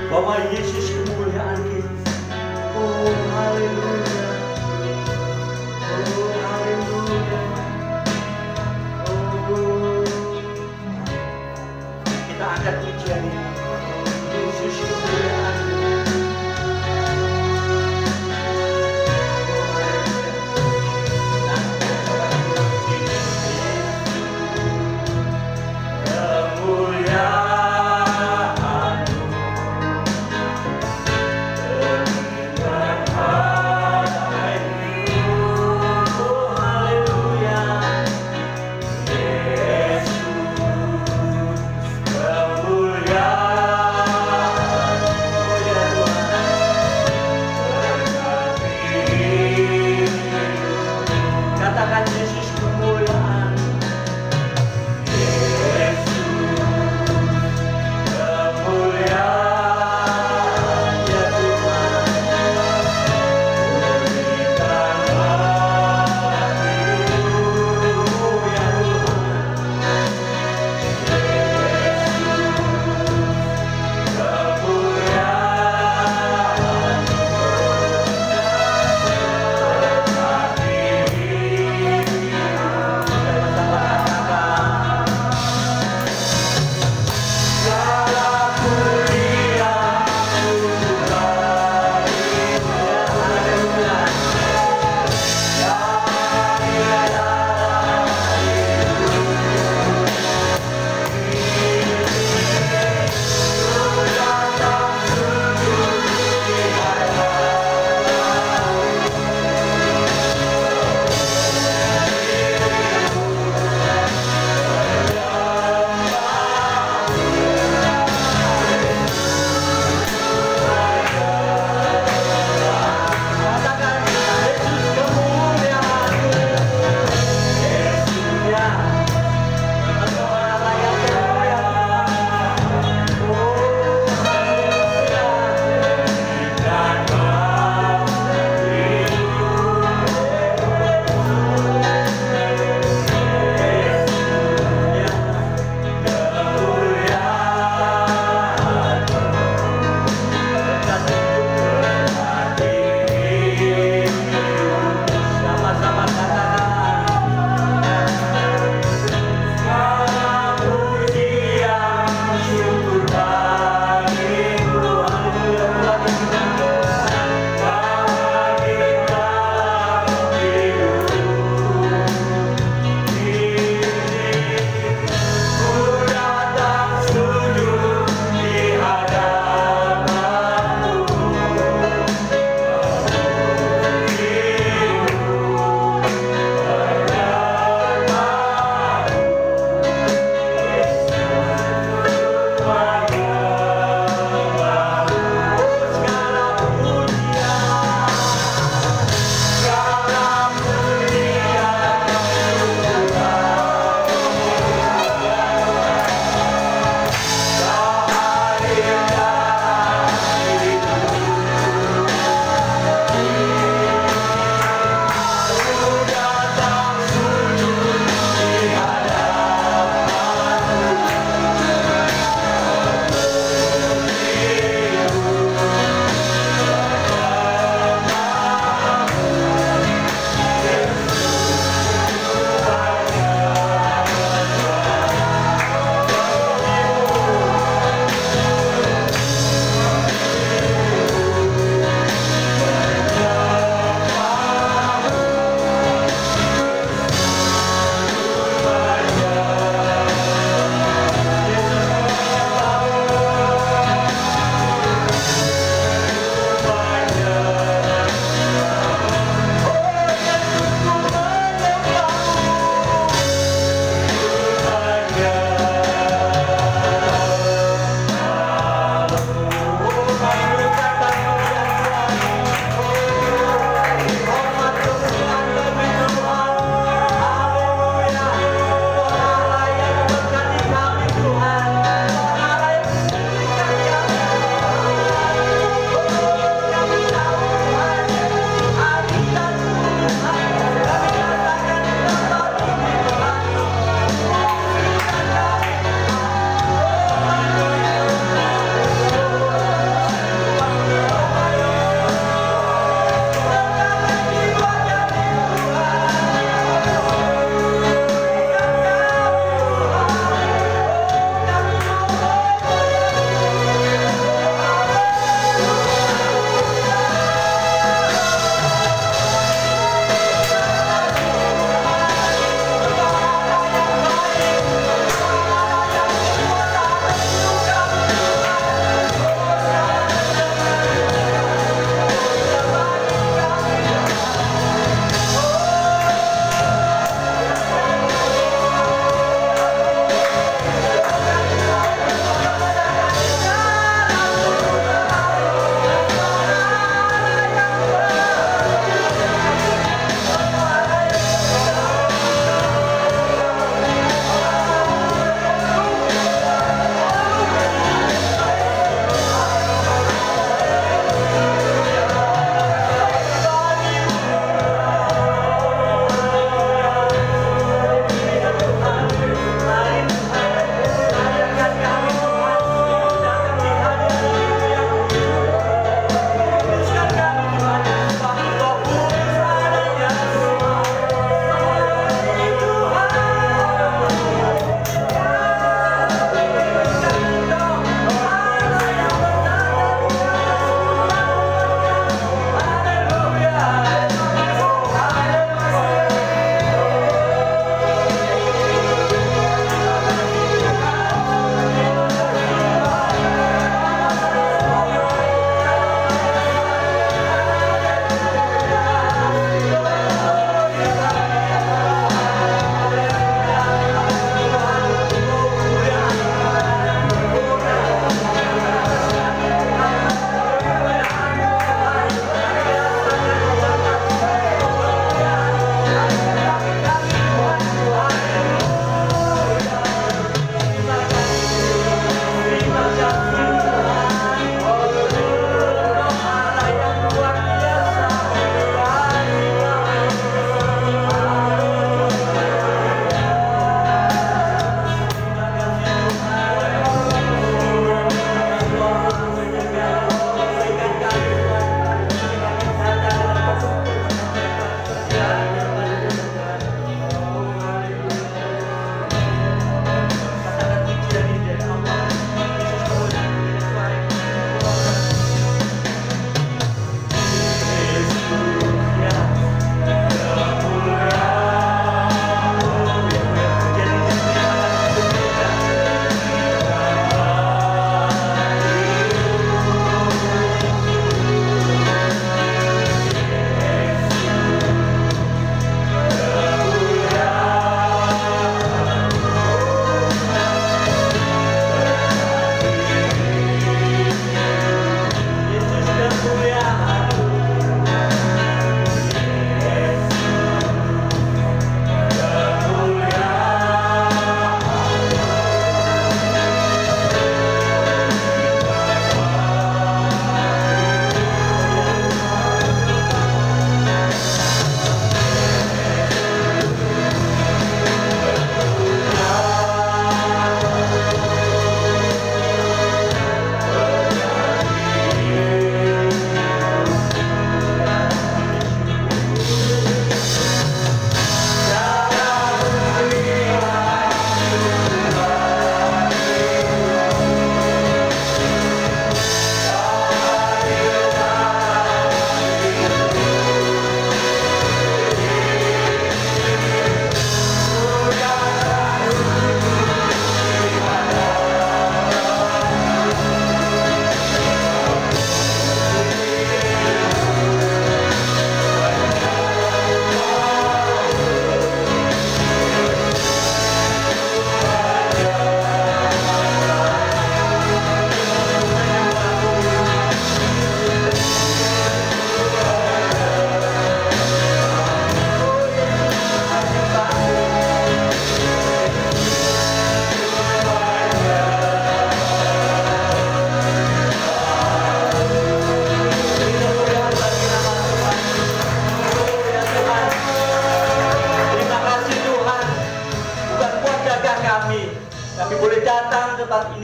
Bawa Yesus kemuliaan kita. Oh haleluya. Oh haleluya. Oh, kita angkat pujian ini. Yesus kemuliaan. Hallelujah.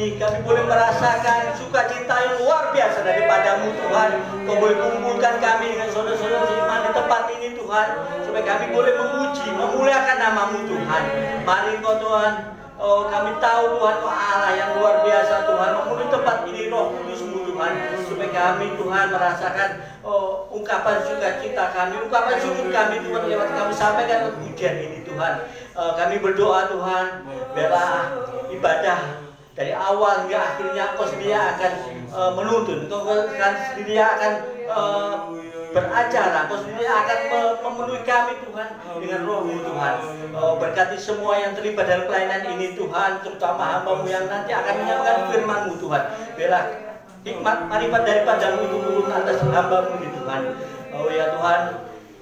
ini kami boleh merasakan sukacita yang luar biasa daripadamu Tuhan. Kau boleh kumpulkan kami dengan saudara-saudara seiman di tempat ini Tuhan, supaya kami boleh memuji, memuliakan namamu Tuhan. Mari Kau Tuhan, kami tahu Tuhan Kau Allah yang luar biasa Tuhan, memenuhi tempat ini Roh Kudus-Mu Tuhan, supaya kami Tuhan merasakan ungkapan sukacita kami, ungkapan syukur kami Tuhan lewat kami sampaikan pujian ini Tuhan. Kami berdoa Tuhan, biarlah ibadah dari awal hingga akhirnya Kau sendiri akan menuntun, Kau sendiri akan beracara, Kau sendiri akan memenuhi kami Tuhan dengan Roh-Mu Tuhan. Berkati semua yang terlibat dalam pelayanan ini Tuhan, terutama hamba-Mu yang nanti akan menyampaikan firman-Mu Tuhan. Biarlah hikmat marifat daripada-Mu itu turun atas hamba-Mu ini Tuhan. Oh ya Tuhan,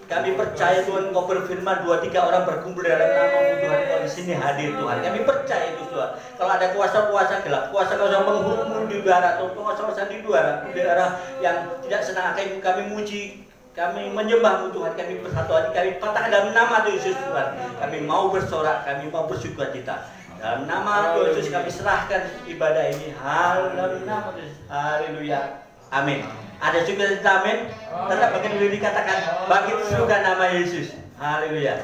kami percaya Tuhan Kau berfirman 2-3 orang berkumpul dalam nama-Mu Tuhan, Kau di sini hadir Tuhan. Kami percaya itu Tuhan. Kalau ada kuasa-kuasa gelap, kuasa-kuasa menghukum di udara atau kuasa-kuasa di udara yang tidak senang akan kami muji, kami menyembah-Mu Tuhan, kami bersatu hati, kami katakan dalam nama Yesus Tuhan. Kami mau bersorak, kami mau bersyukur cita. Dalam nama Yesus kami serahkan ibadah ini. Dalam nama Yesus. Haleluya. Amin. Ada sukacita amin. Tetap bagian dulu dikatakan bagi surga nama Yesus. Haleluya.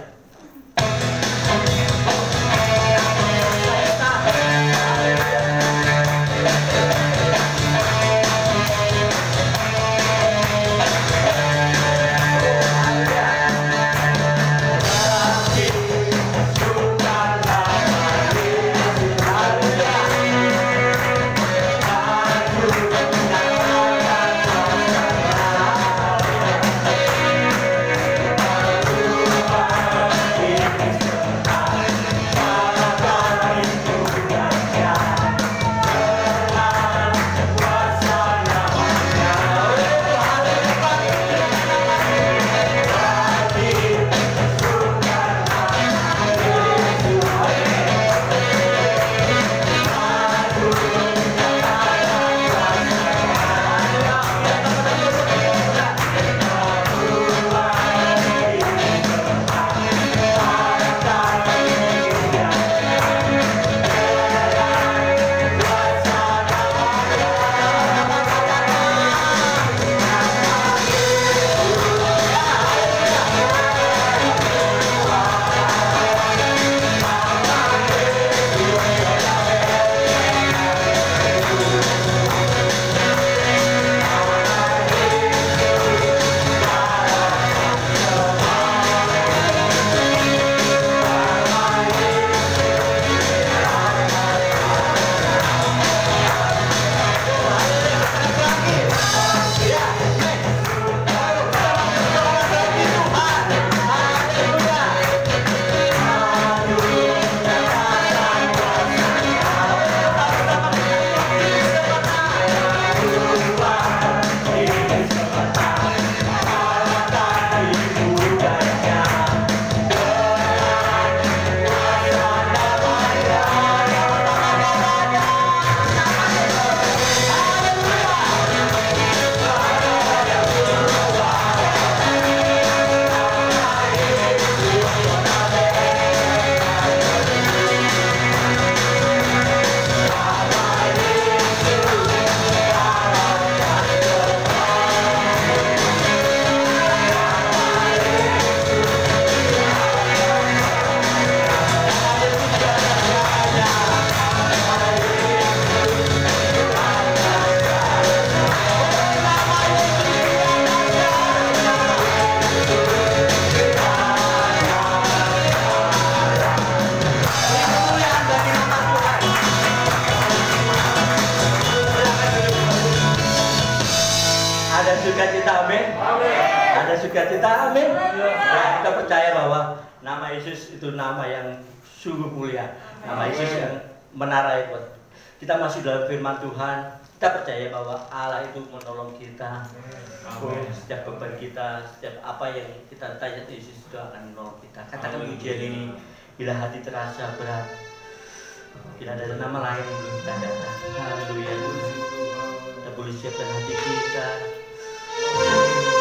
sukacita, amin. Ada sukacita, amin. Ya, kita percaya bahwa nama Yesus itu nama yang sungguh mulia, nama Yesus yang menarai buat kita masuk dalam firman Tuhan. Kita percaya bahwa Allah itu menolong kita. Setiap beban kita, setiap apa yang kita tanya Yesus itu akan menolong kita. Katakan pujian ini, bila hati terasa berat, bila ada nama lain yang belum kita datang. Haleluya. Kita boleh siapkan hati kita. Haleluya.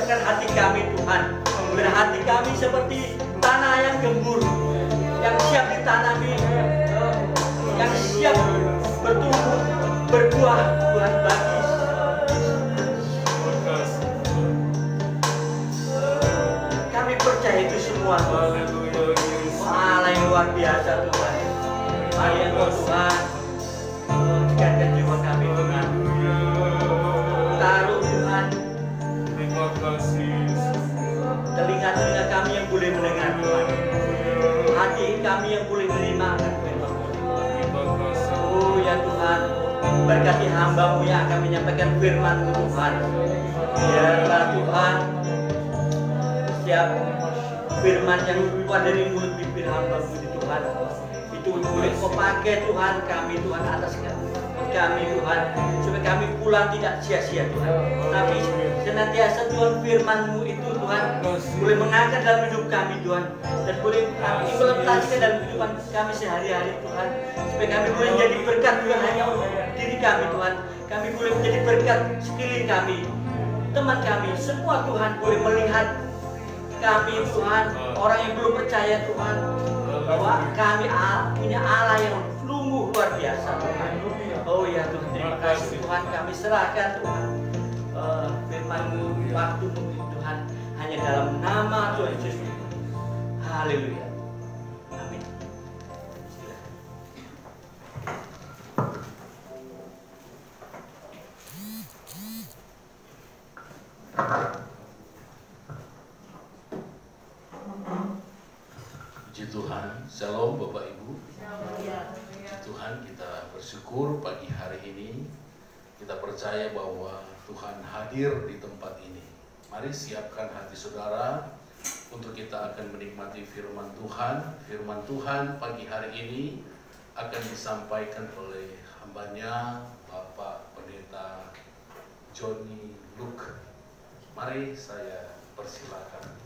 nyatakan hati kami Tuhan. Biar hati kami seperti tanah yang gembur, yang siap ditanami, yang siap bertumbuh, berbuah Tuhan bagi. Kami percaya itu semua Tuhan. Allah yang luar biasa Tuhan. Mari Engkau Tuhan, tegarkan jiwa kami Tuhan. Taruh Tuhan telinga-telinga kami yang boleh mendengar Tuhan, hati kami yang boleh menerima akan firman. Oh ya Tuhan, berkati hamba-Mu yang akan menyampaikan firman-Mu Tuhan. Biarlah Tuhan setiap firman yang keluar dari mulut bibir hamba-Mu Tuhan, itu boleh Kau pakai Tuhan kami Tuhan atas kami Tuhan, supaya kami pulang tidak sia-sia Tuhan, tapi senantiasa Tuhan firman-Mu itu Tuhan boleh mengangkat dalam hidup kami Tuhan, dan boleh kami implementasikan dalam kehidupan kami sehari-hari Tuhan, supaya kami boleh menjadi berkat Tuhan hanya untuk diri kami Tuhan, kami boleh menjadi berkat sekeliling kami, teman kami, semua Tuhan boleh melihat kami Tuhan, orang yang belum percaya Tuhan, bahwa kami punya Allah yang sungguh luar biasa Tuhan. Oh ya Tuhan, terima kasih Tuhan, kami serahkan Tuhan firman-Mu, waktu-Mu Tuhan, hanya dalam nama Tuhan Yesus. Haleluya. Amin. Puji Tuhan, Shalom Bapak Ibu. Puji Tuhan, kita bersyukur pagi hari ini. Kita percaya bahwa Tuhan hadir di tempat ini. Mari siapkan hati saudara untuk kita akan menikmati firman Tuhan. Firman Tuhan pagi hari ini akan disampaikan oleh hambanya Bapak Pendeta Johnny Luke. Mari saya persilakan.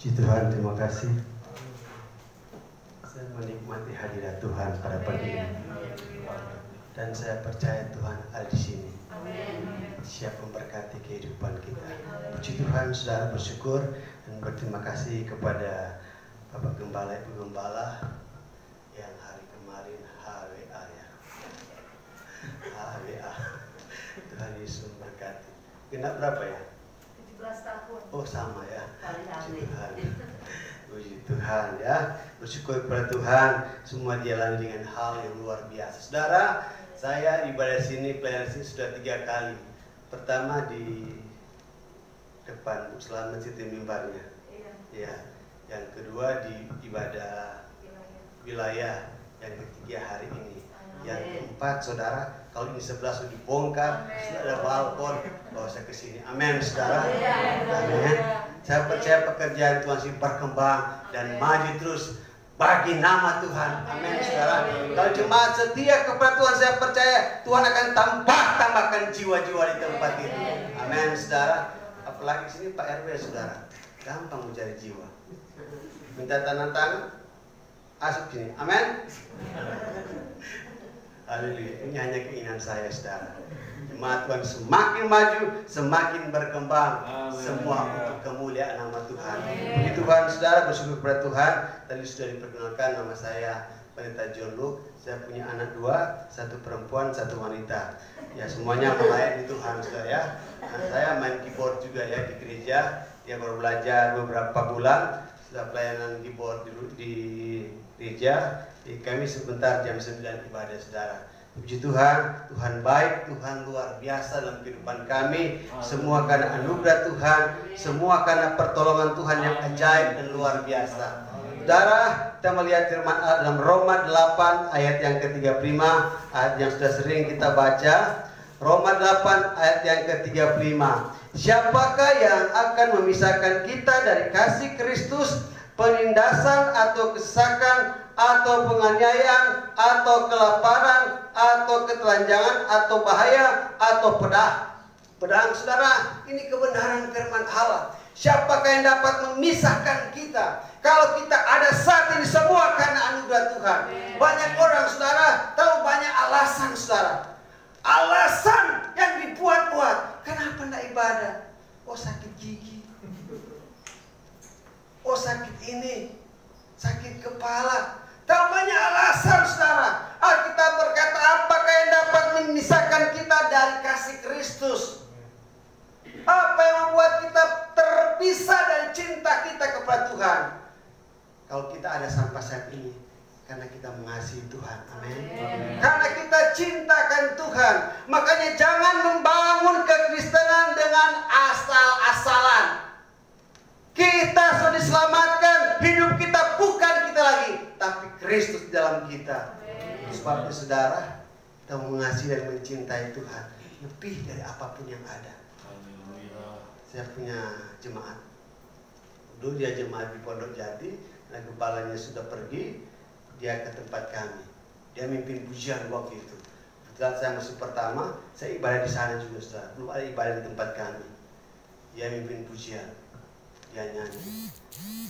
Puji Tuhan, terima kasih. Saya menikmati hadirat Tuhan pada pagi ini, dan saya percaya Tuhan ada di sini, siap memberkati kehidupan kita. Puji Tuhan, saudara bersyukur dan berterima kasih kepada Bapak Gembala, Ibu Gembala yang hari kemarin HWA ya, HWA. Tuhan Yesus memberkati. Genap berapa ya? 17 tahun. Oh sama ya. Puji Tuhan. Puji Tuhan ya. Bersyukur kepada Tuhan, semua dialami dengan hal yang luar biasa. Saudara, saya ibadah sini, pelayanan sini sudah 3 kali. Pertama di depan Selamat City mimbarnya. Ya. Yang kedua di ibadah wilayah. Yang ketiga hari ini. Yang keempat, saudara, kalau ini 11 sudah dibongkar, sudah ada balkon, bawa saya ke sini. Amin, saudara. Amin. Saya percaya pekerjaan Tuhan sih berkembang dan maju terus bagi nama Tuhan. Amin, saudara. Kalau jemaat setia kepada Tuhan, saya percaya Tuhan akan tambahkan jiwa-jiwa di tempat ini. Amin, saudara. Apalagi sini Pak RW, saudara, gampang mencari jiwa. Minta tanda tangan, asuk sini. Amin. Haleluya, ini hanya keinginan saya, saudara. Jemaat Tuhan semakin maju, semakin berkembang. Semua untuk kemuliaan nama Tuhan. Puji Tuhan, saudara, bersyukur kepada Tuhan. Tadi sudah diperkenalkan, nama saya Pendeta John Luke. Saya punya anak 2, 1 perempuan, 1 wanita. Ya, semuanya melayani Tuhan, saudara ya. Nah, saya main keyboard juga ya di gereja. Dia baru belajar beberapa bulan. Sudah pelayanan keyboard di gereja. Kami sebentar jam 9 ibadah, saudara. Puji Tuhan, Tuhan baik, Tuhan luar biasa dalam kehidupan kami. Semua karena anugerah Tuhan, semua karena pertolongan Tuhan yang ajaib dan luar biasa. Saudara, kita melihat firman Allah dalam Roma 8 ayat yang ke-35, ayat yang sudah sering kita baca. Roma 8 ayat yang ke-35. Siapakah yang akan memisahkan kita dari kasih Kristus? Penindasan atau kesesakan atau penganiayaan atau kelaparan atau ketelanjangan atau bahaya atau pedang, saudara, ini kebenaran firman Allah. Siapakah yang dapat memisahkan kita? Kalau kita ada saat ini semua karena anugerah Tuhan. Banyak orang saudara tahu banyak alasan saudara. Alasan yang dibuat-buat. Kenapa tidak ibadah? Oh sakit gigi. Oh sakit ini. Sakit kepala. Tahu banyak alasan saudara. Alkitab berkata apakah yang dapat memisahkan kita dari kasih Kristus? Apa yang membuat kita terpisah dari cinta kita kepada Tuhan? Kalau kita ada sampai saat ini, karena kita mengasihi Tuhan, amin. Karena kita cintakan Tuhan, makanya jangan membangun kekristenan dengan asal-asalan. Kita sudah diselamatkan, hidup kita bukan kita lagi, tapi Kristus di dalam kita. Sebab itu saudara, kita mengasihi dan mencintai Tuhan lebih dari apapun yang ada. Saya punya jemaat. Dulu dia jemaat di Pondok Jati, dan kepalanya sudah pergi, dia ke tempat kami. Dia mimpin pujian waktu itu. Kebetulan saya masih pertama, saya ibadah di sana juga saudara. Belum ada ibadah di tempat kami. Dia mimpin pujian. Dia nyanyi.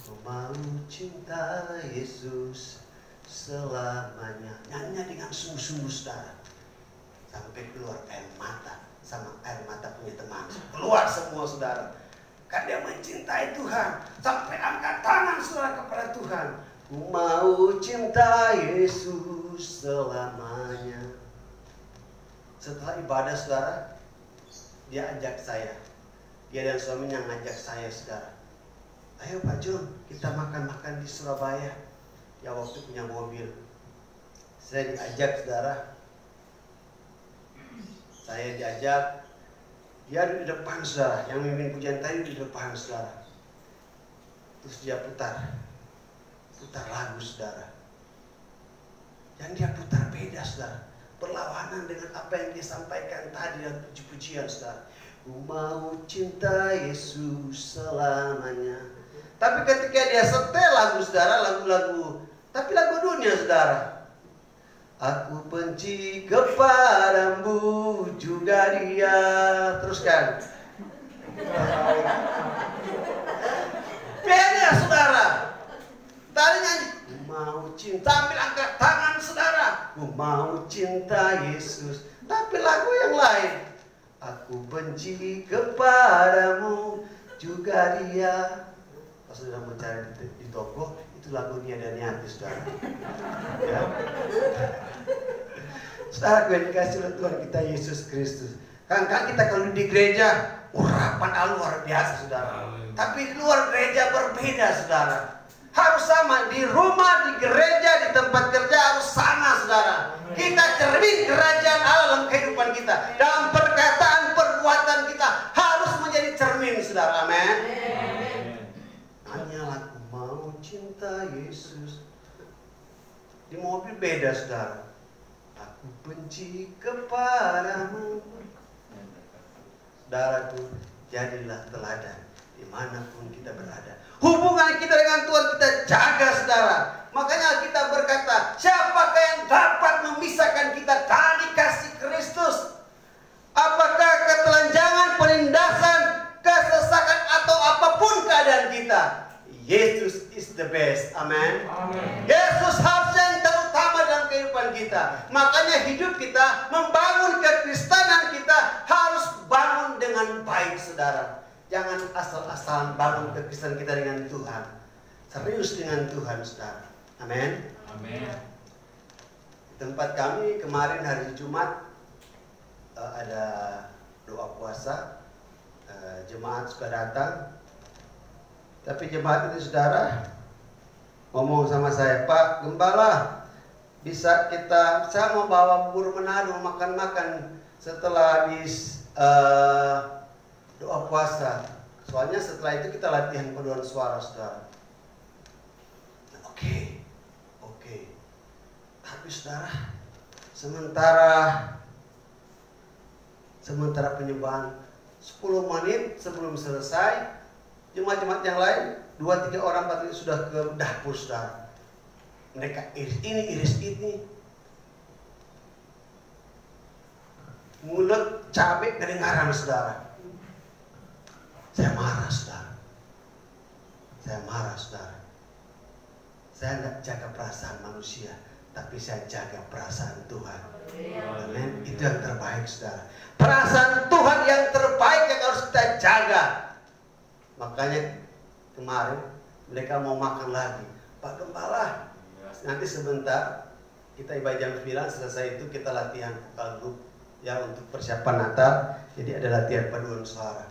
Ku mau cinta Yesus selamanya. Nyanyinya dengan sungguh-sungguh saudara. Sampai keluar air mata. Sama air mata punya teman. Keluar semua saudara. Kan dia mencintai Tuhan. Sampai angkat tangan saudara kepada Tuhan. Ku mau cinta Yesus selamanya. Setelah ibadah saudara, dia ajak saya. Dia dan suaminya ngajak saya saudara. Ayo Pak John, kita makan-makan di Surabaya. Ya waktu punya mobil. Saya diajak saudara. Saya diajak, dia di depan saudara, yang memimpin pujian tadi di depan saudara. Terus dia putar lagu saudara. Yang dia putar beda saudara, berlawanan dengan apa yang dia sampaikan tadi dalam puji-pujian saudara. Ku mau cinta Yesus selamanya. Tapi ketika dia setel lagu saudara, lagu-lagu, tapi lagu dunia saudara. Aku benci kepadamu juga dia. Teruskan. Beda saudara. Tadi nyanyi. Ku mau cinta. Sambil angkat tangan saudara. Ku mau cinta Yesus. Tapi lagu yang lain. Aku benci kepadamu juga dia. Pas sudah mencari di toko, itu lagunya dan Niati saudara. Ya. Saudara yang dikasih oleh Tuhan kita Yesus Kristus. Kan kita kalau di gereja urapan luar biasa saudara. Tapi di luar gereja berbeda saudara. Harus sama di rumah, di gereja, di tempat kerja harus sama saudara. Kita cermin kerajaan Allah dalam kehidupan kita. Dalam perkataan, perbuatan kita harus menjadi cermin saudara. Amin. Hanyalah aku mau cinta Yesus. Di mobil beda saudara. Aku benci kepadamu. Saudaraku, jadilah teladan dimanapun kita berada. Hubungan kita dengan Tuhan kita jaga saudara. Makanya kita berkata, siapakah yang dapat memisahkan kita dari kasih Kristus? Apakah ketelanjangan, penindasan, kesesakan atau apapun keadaan kita? Yesus is the best. Amin. Yesus harusnya yang terutama dalam kehidupan kita. Makanya hidup kita, membangun kekristenan kita harus bangun dengan baik saudara. Jangan asal-asalan bangun kekristenan kita dengan Tuhan. Serius dengan Tuhan saudara. Amin. Di tempat kami kemarin hari Jumat ada doa puasa. Jemaat suka datang. Tapi jemaat itu saudara ngomong sama saya, Pak Gembala, bisa saya mau bawa bubur Manado makan-makan setelah habis doa puasa. Soalnya setelah itu kita latihan paduan suara saudara. Oke. Tapi saudara, sementara penyembahan 10 menit sebelum selesai, jemaat-jemaat yang lain 2-3 orang 4 sudah ke dapur saudara. Mereka iris ini, mulut cabai kedengaran saudara. Saya marah saudara. Saya tidak jaga perasaan manusia, tapi saya jaga perasaan Tuhan. Amin. Itu yang terbaik, saudara. Perasaan Tuhan yang terbaik yang harus kita jaga. Makanya kemarin mereka mau makan lagi. Pak Gembala, nanti sebentar kita ibadah jam 9, selesai itu kita latihan vokal grup ya untuk persiapan Natal. Jadi ada latihan paduan suara.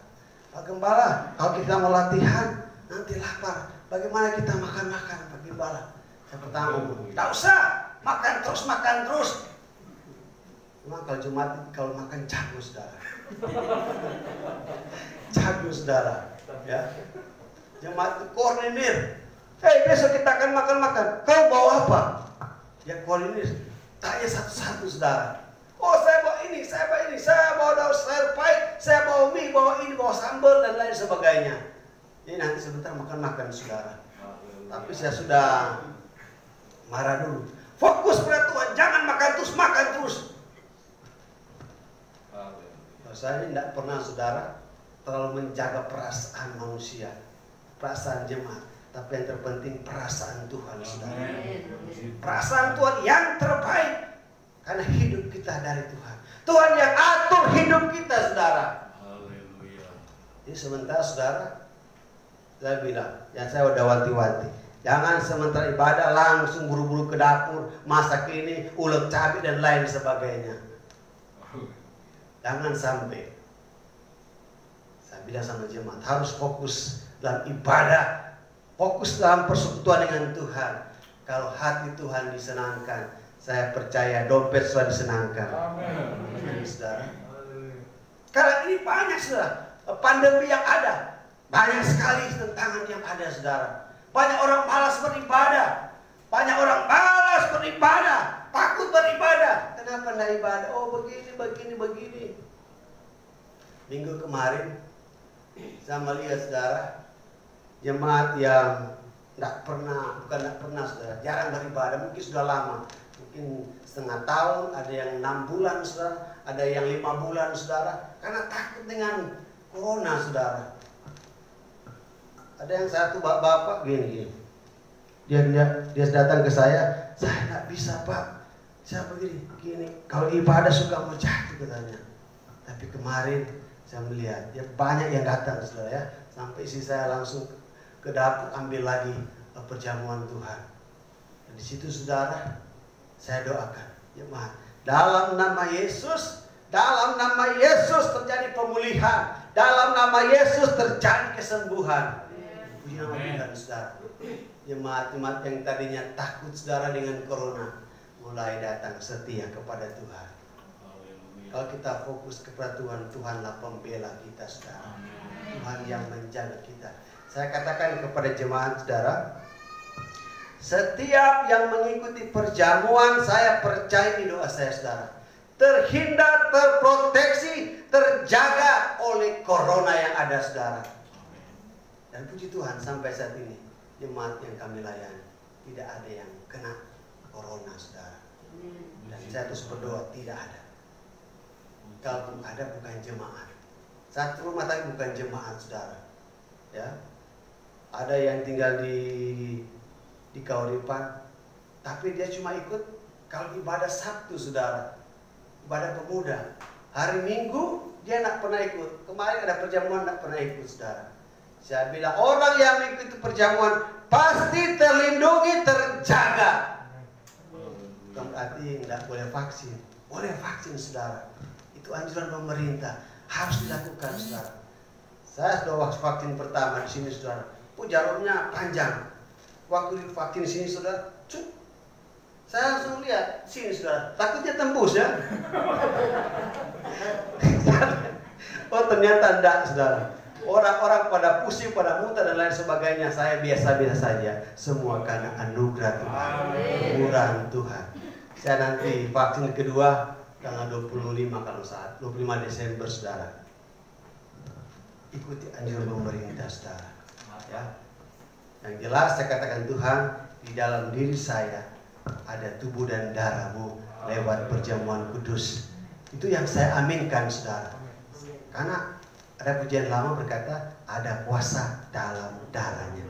Pak Gembala, kalau kita mau latihan nanti lapar, bagaimana kita makan-makan, Pak Gembala? Saya pertama ngomong, tidak usah, makan terus. Cuma kalau Jumat kalau makan jago, saudara. Jago, saudara. Ya. Jemaat itu koordinir. Besok kita akan makan-makan. Kau bawa apa? Ya koordinir. Tanya satu-satu, saudara. Oh, saya bawa ini, saya bawa daun sayur pahit, saya bawa mie, bawa ini, bawa sambal dan lain sebagainya. Ini nanti sebentar makan-makan, saudara. Tapi saya sudah marah dulu. Fokus pada Tuhan, jangan makan terus. Saya ini tidak pernah, saudara, terlalu menjaga perasaan manusia, perasaan jemaat. Tapi yang terpenting perasaan Tuhan, saudara. Perasaan Tuhan yang terbaik. Karena hidup kita dari Tuhan. Tuhan yang atur hidup kita, saudara. Jadi sementara, saudara, saya bilang, yang saya udah wanti-wanti, jangan sementara ibadah langsung buru-buru ke dapur, masak ini, ulek cabai dan lain sebagainya. Jangan sampai. Saya bilang sama jemaat, harus fokus dalam ibadah, fokus dalam persekutuan dengan Tuhan. Kalau hati Tuhan disenangkan, saya percaya dompet sudah disenangkan. Amin. Saudara. Karena ini banyak, saudara, pandemi yang ada, banyak sekali tantangan yang ada, saudara. Banyak orang malas beribadah, takut beribadah. Kenapa tidak ibadah? Oh, begini. Minggu kemarin saya melihat, saudara, jemaat yang bukan saudara, jarang beribadah, mungkin sudah lama, mungkin setengah tahun, ada yang 6 bulan, saudara, ada yang 5 bulan, saudara, karena takut dengan corona, saudara. Ada yang satu bapak gini. Dia datang ke saya nggak bisa, Pak. Saya begini, kalau ibadah suka mau jatuh, katanya. Tapi kemarin saya melihat, ya banyak yang datang, saudara, ya. Sampai istri saya langsung ke dapur ambil lagi perjamuan Tuhan. Dan di situ, saudara, saya doakan, jemaat, dalam nama Yesus terjadi pemulihan, dalam nama Yesus terjadi kesembuhan. Puji nama Tuhan, saudara. Jemaat-jemaat yang tadinya takut, saudara, dengan corona, mulai datang setia kepada Tuhan. Kalau kita fokus kepada Tuhan, Tuhanlah pembela kita, saudara. Tuhan yang menjaga kita. Saya katakan kepada jemaat, saudara, setiap yang mengikuti perjamuan, saya percaya di doa saya, saudara, terhindar, terproteksi, terjaga oleh corona yang ada, saudara. Dan puji Tuhan, sampai saat ini jemaat yang kami layani tidak ada yang kena corona, saudara. Dan saya terus berdoa tidak ada. Kalau ada, bukan jemaat. Satu rumah tapi bukan jemaat, saudara. Ya, ada yang tinggal di Kauripan, tapi dia cuma ikut kalau ibadah Sabtu, saudara, ibadah pemuda. Hari Minggu dia tidak pernah ikut. Kemarin ada perjamuan, tidak pernah ikut, saudara. Saya bilang, orang yang mengikuti perjamuan pasti terlindungi, terjaga. Bukan berarti tidak boleh vaksin. Boleh vaksin, saudara. Itu anjuran pemerintah, harus dilakukan, saudara. Saya sudah vaksin pertama di sini, saudara. Jarumnya panjang. Waktu divaksin sini, saudara, saya langsung lihat sini, saudara. Takutnya tembus, ya. Oh, ternyata enggak, saudara. Orang-orang pada pusing, pada muntah dan lain sebagainya. Saya biasa-biasa saja. Semua karena anugerah Tuhan, murahan Tuhan. Saya nanti vaksin kedua tanggal 25 kalau saat 25 Desember, saudara. Ikuti anjuran pemerintah, saudara. Ya. Yang jelas saya katakan, Tuhan, di dalam diri saya ada tubuh dan darah-Mu lewat perjamuan kudus. Itu yang saya aminkan, saudara. Karena Ada pujian lama berkata, ada kuasa dalam darahnya.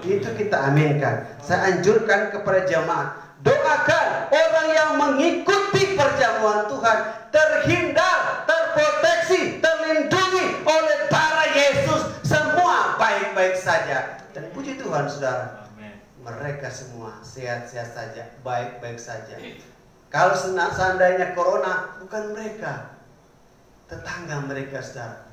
Itu kita aminkan. Saya anjurkan kepada jemaat, doakan orang yang mengikuti perjamuan Tuhan terhindar, terproteksi, terlindungi oleh darah Yesus. Semua baik-baik saja. Dan puji Tuhan saudara, mereka semua sehat-sehat saja, baik-baik saja. Kalau seandainya corona, bukan mereka, tetangga mereka saudara.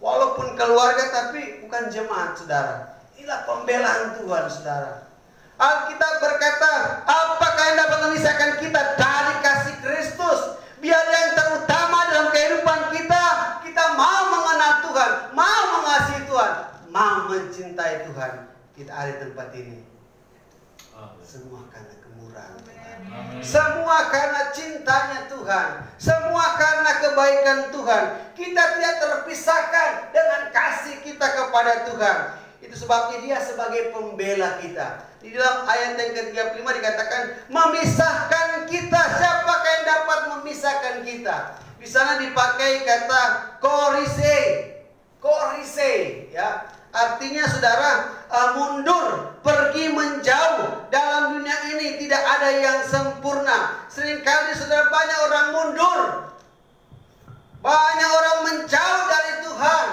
Walaupun keluarga tapi bukan jemaat saudara. Inilah pembelaan Tuhan saudara. Alkitab berkata, apakah yang dapat memisahkan kita dari kasih Kristus? Biar yang terutama dalam kehidupan kita, kita mau mengenal Tuhan, mau mengasihi Tuhan, mau mencintai Tuhan. Kita ada di tempat ini. Semua karena kemurahan Tuhan. Semua karena cintanya Tuhan. Semua karena kebaikan Tuhan. Kita tidak terpisahkan dengan kasih kita kepada Tuhan. Itu sebabnya dia sebagai pembela kita. Di dalam ayat yang ke-35 dikatakan, memisahkan kita. Siapakah yang dapat memisahkan kita? Di sana dipakai kata korise. Korise, ya. Artinya saudara, mundur, pergi menjauh. Dalam dunia ini tidak ada yang sempurna. Seringkali saudara, banyak orang mundur, banyak orang menjauh dari Tuhan,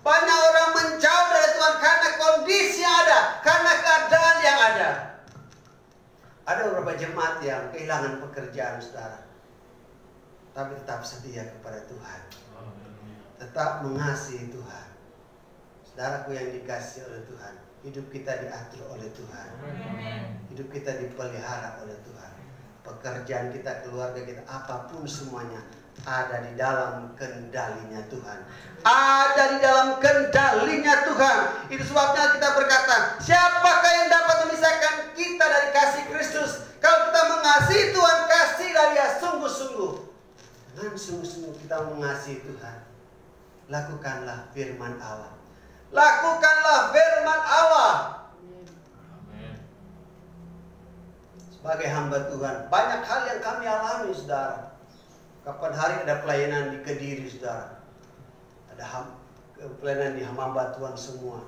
banyak orang menjauh dari Tuhan karena kondisi yang ada, karena keadaan yang ada. Ada beberapa jemaat yang kehilangan pekerjaan saudara, tapi tetap setia kepada Tuhan, tetap mengasihi Tuhan. Saudaraku yang dikasihi oleh Tuhan, hidup kita diatur oleh Tuhan, hidup kita dipelihara oleh Tuhan. Pekerjaan kita, keluarga kita, apapun semuanya ada di dalam kendalinya Tuhan. Ada di dalam kendalinya Tuhan. Itu sebabnya kita berkata, siapakah yang dapat memisahkan kita dari kasih Kristus? Kalau kita mengasihi Tuhan, kasihlah dia sungguh-sungguh. Dengan sungguh-sungguh kita mengasihi Tuhan, lakukanlah firman Allah. Lakukanlah firman Allah. Sebagai hamba Tuhan, banyak hal yang kami alami saudara. Kapan hari ada pelayanan di Kediri saudara, ada pelayanan di hamba Tuhan semua.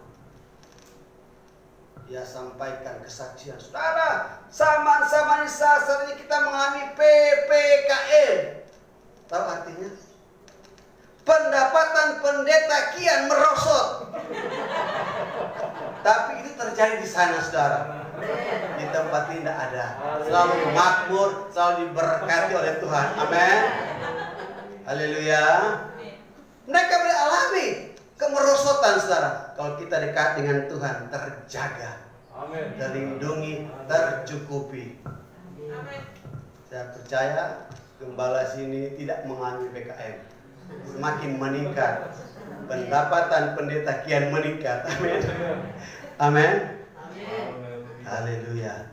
Dia sampaikan kesaksian saudara, sama-sama saat ini kita mengalami PPKM. Tahu artinya? Pendapatan pendeta kian merosot. Tapi itu terjadi di sana saudara. Di tempat ini tidak ada. Selalu makmur, selalu diberkati oleh Tuhan. Amin. Haleluya. Mereka mengalami kemerosotan saudara. Kalau kita dekat dengan Tuhan, terjaga, terlindungi, tercukupi. Saya percaya gembala sini tidak mengalami PKM. Semakin meningkat, pendapatan pendeta kian meningkat. Amin. Amin. Haleluya.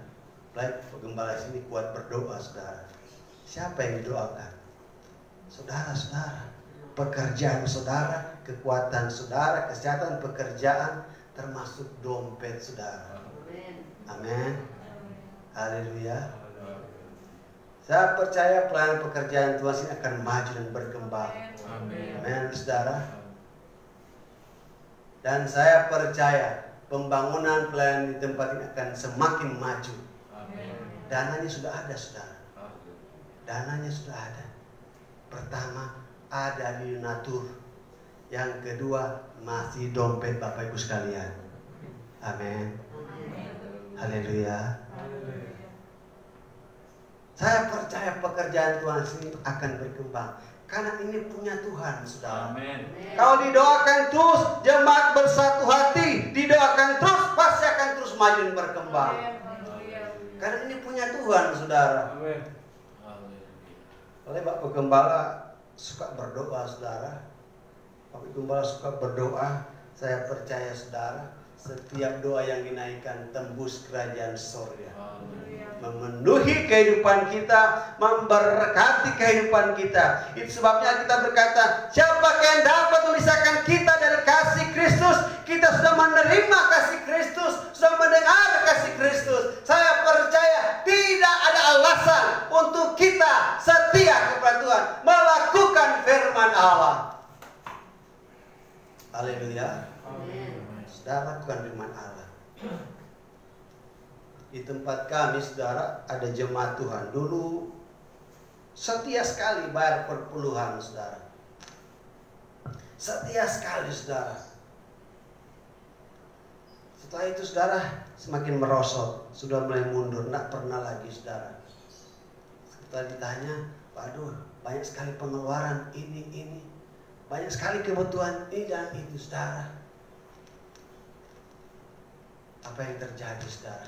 Baik, gembala sini kuat berdoa saudara. Siapa yang didoakan? Saudara-saudara. Pekerjaan saudara, kekuatan saudara, kesehatan pekerjaan, termasuk dompet saudara. Amin. Haleluya. Saya percaya pelayanan pekerjaan Tuhan ini akan maju dan berkembang. Amin, saudara. Dan saya percaya pembangunan pelayanan di tempat ini akan semakin maju. Dananya sudah ada, saudara. Dananya sudah ada. Pertama, ada di donatur. Yang kedua, masih dompet Bapak Ibu sekalian. Amin. Haleluya. Saya percaya pekerjaan Tuhan ini akan berkembang. Karena ini punya Tuhan, saudara. Amin. Kalau didoakan terus, jemaat bersatu hati, didoakan terus, pasti akan terus maju dan berkembang. Karena ini punya Tuhan, saudara. Oleh Bapak Gembala suka berdoa, saudara. Bapak Gembala suka berdoa. Saya percaya, saudara, setiap doa yang dinaikkan tembus kerajaan surga. Memenuhi kehidupan kita, memberkati kehidupan kita. Itu sebabnya kita berkata, siapakah yang dapat memisahkan kita dari kasih Kristus? Kita sudah menerima kasih Kristus, sudah mendengar kasih Kristus. Saya percaya tidak ada alasan untuk kita setia kepada Tuhan, melakukan firman Allah. Haleluya. Saudara, lakukan firman Allah. Di tempat kami, saudara, ada jemaat Tuhan. Dulu setia sekali bayar perpuluhan, saudara. Setia sekali, saudara. Setelah itu, saudara, semakin merosot. Sudah mulai mundur, tidak pernah lagi, saudara. Setelah ditanya, waduh, banyak sekali pengeluaran ini. Banyak sekali kebutuhan ini dan itu, saudara. Apa yang terjadi, saudara?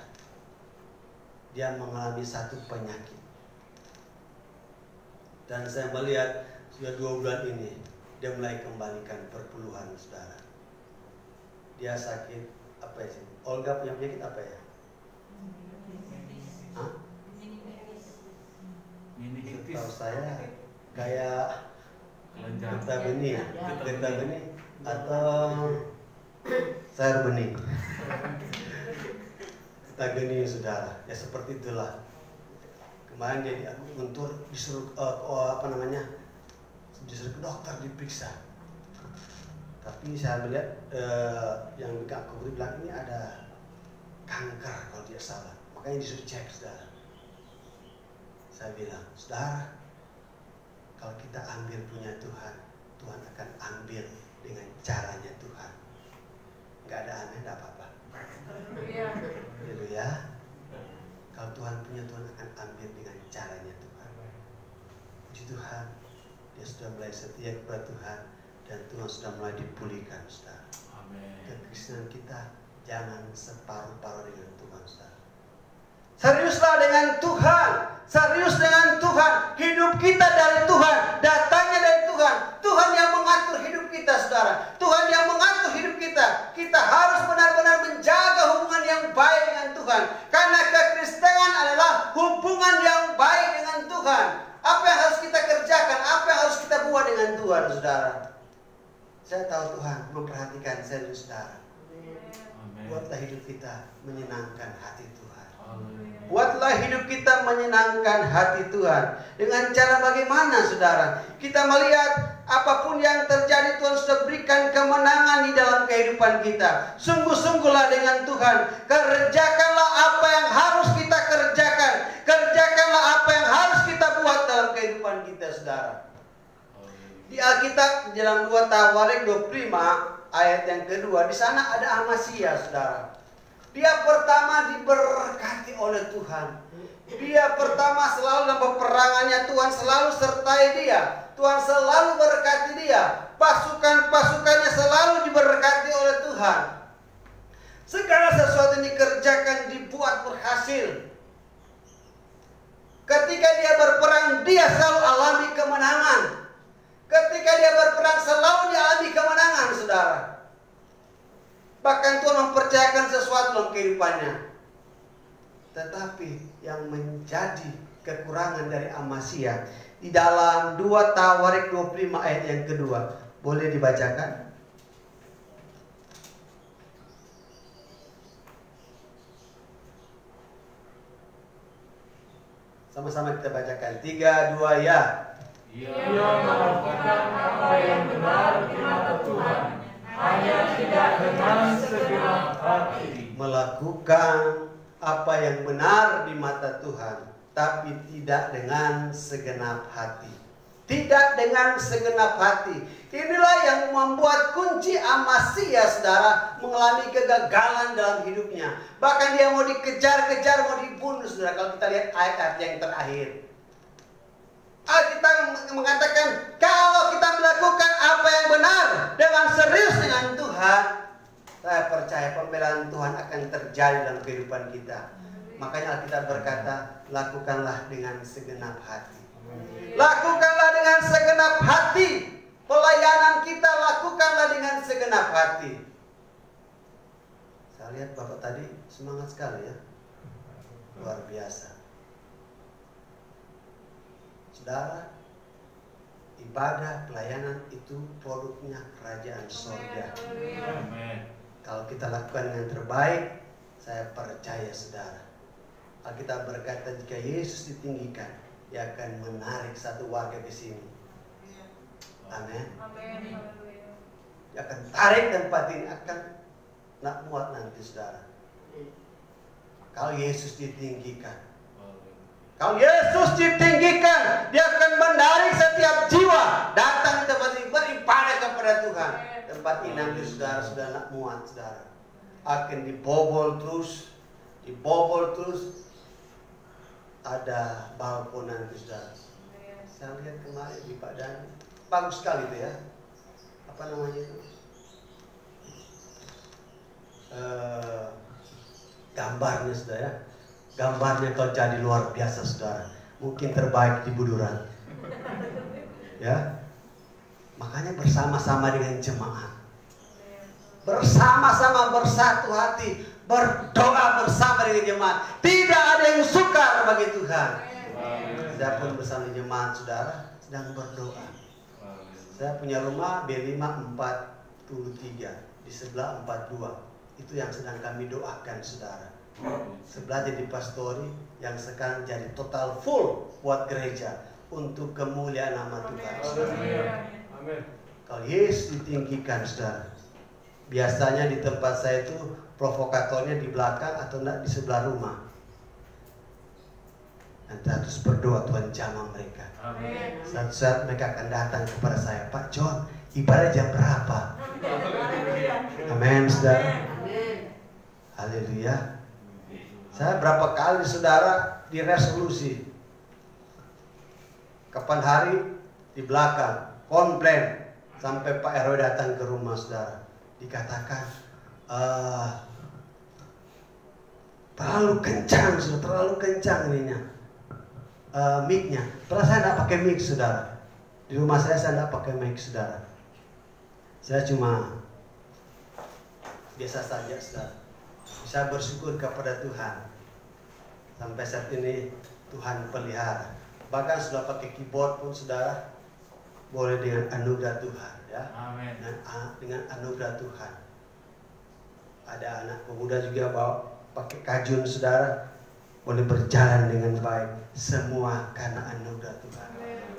Dia mengalami satu penyakit. Dan saya melihat sudah 2 bulan ini dia mulai kembalikan perpuluhan, saudara. Dia sakit apa ya sih? Olga punya penyakit apa ya? Hah? Tahu saya kayak getah benih atau sayur bening. Getah benih, saudara. Ya seperti itulah. Kemarin dia diakupuntur, disuruh disuruh ke dokter diperiksa. Tapi saya melihat yang aku bilang ini ada kanker kalau tidak salah. Makanya disuruh cek, saudara. Saya bilang, saudara, kalau kita ambil punya Tuhan, Tuhan akan ambil dengan caranya Tuhan. Nggak ada aneh, nggak apa-apa. Haleluya. Kalau Tuhan punya, Tuhan akan ambil dengan caranya Tuhan. Puji Tuhan, dia sudah mulai setia kepada Tuhan dan Tuhan sudah mulai dipulihkan, saudara. Amin. Kekristenan kita jangan separuh-paruh dengan Tuhan, saudara. Seriuslah dengan Tuhan, serius dengan Tuhan. Hidup kita dari Tuhan, datangnya dari Tuhan. Tuhan yang mengatur hidup kita, saudara. Tuhan yang mengatur hidup kita. Kita harus benar-benar menjaga hubungan yang baik dengan Tuhan. Karena kekristenan adalah hubungan yang baik dengan Tuhan. Apa yang harus kita kerjakan, apa yang harus kita buat dengan Tuhan, saudara. Saya tahu Tuhan memperhatikan saya dan saudara. Buatlah hidup kita menyenangkan hati Tuhan. Buatlah hidup kita menyenangkan hati Tuhan. Dengan cara bagaimana, saudara? Kita melihat apapun yang terjadi, Tuhan sudah berikan kemenangan di dalam kehidupan kita. Sungguh-sungguhlah dengan Tuhan. Kerjakanlah apa yang harus kita kerjakan. Kerjakanlah apa yang harus kita buat dalam kehidupan kita, saudara. Di Alkitab dalam 2 Tawarik 25 ayat yang kedua, di sana ada Amasya, saudara. Dia pertama diberkati oleh Tuhan. Dia pertama selalu dalam peperangannya, Tuhan selalu sertai dia. Tuhan selalu berkati dia. Pasukan-pasukannya selalu diberkati oleh Tuhan. Segala sesuatu yang dikerjakan dibuat berhasil. Ketika dia berperang, dia selalu alami kemenangan. Ketika dia berperang, selalu dia alami kemenangan, saudara. Bahkan Tuhan mempercayakan sesuatu dalam kehidupannya. Tetapi yang menjadi kekurangan dari Amasya di dalam 2 Tawarik 25 ayat yang kedua, boleh dibacakan? Sama-sama kita bacakan. 3, 2, ya. Ia melakukan apa yang benar di mata Tuhan, hanya tidak dengan segenap hati. Melakukan apa yang benar di mata Tuhan, tapi tidak dengan segenap hati. Tidak dengan segenap hati. Inilah yang membuat kunci Amasya, saudara, mengalami kegagalan dalam hidupnya. Bahkan dia mau dikejar-kejar, mau dibunuh, saudara. Kalau kita lihat ayat-ayat yang terakhir, Alkitab mengatakan kalau kita melakukan apa yang benar dengan serius dengan Tuhan, saya percaya pembelaan Tuhan akan terjadi dalam kehidupan kita. Makanya Alkitab berkata, lakukanlah dengan segenap hati. Lakukanlah dengan segenap hati. Pelayanan kita lakukanlah dengan segenap hati. Saya lihat Bapak tadi semangat sekali ya. Luar biasa. Saudara, ibadah pelayanan itu produknya kerajaan surga. Kalau kita lakukan dengan terbaik, saya percaya, saudara, Alkitab berkata jika Yesus ditinggikan, dia akan menarik satu warga ke sini. Amin. Dia akan tarik tempat ini, akan nak muat nanti saudara. Kalau Yesus ditinggikan, kalau Yesus ditinggikan, dia akan menarik setiap jiwa datang ke tempat ini, beribadah kepada Tuhan. Tempat ini nanti saudara sudah nak muat saudara, akan dibobol terus, ada balkon nanti saudara. Saya lihat kemarin di Pak Dani, bagus sekali itu ya. Apa namanya itu? Gambarnya saudara, gambarnya kalau jadi luar biasa saudara, mungkin terbaik di Buduran. Ya, makanya bersama-sama dengan jemaat, bersama-sama bersatu hati, berdoa bersama dengan jemaat. Tidak ada yang sukar bagi Tuhan. Saya pun bersama jemaat saudara sedang berdoa. Saya punya rumah B5 43, di sebelah 42. Itu yang sedang kami doakan saudara. Sebelah jadi pastori, yang sekarang jadi total full buat gereja untuk kemuliaan nama Tuhan. Amin. Kalau Yesus ditinggikan saudara, biasanya di tempat saya itu provokatornya di belakang atau enggak di sebelah rumah. Nanti harus berdoa Tuhan jamah mereka. Suatu saat mereka akan datang kepada saya, Pak John, ibadah jam berapa? Amin saudara. Haleluya. Saya berapa kali saudara di resolusi, kapan hari di belakang komplain, sampai Pak RW datang ke rumah saudara, dikatakan terlalu kencang, sudah terlalu kencang ininya, mic-nya. Padahal saya tidak pakai mic saudara. Di rumah saya tidak pakai mic saudara. Saya cuma biasa saja saudara. Saya bersyukur kepada Tuhan. Sampai saat ini Tuhan pelihara. Bahkan sudah pakai keyboard pun saudara, boleh dengan anugerah Tuhan ya. Amin. Dengan anugerah Tuhan. Ada anak pemuda juga bawa pakai kajun saudara, boleh berjalan dengan baik. Semua karena anugerah Tuhan.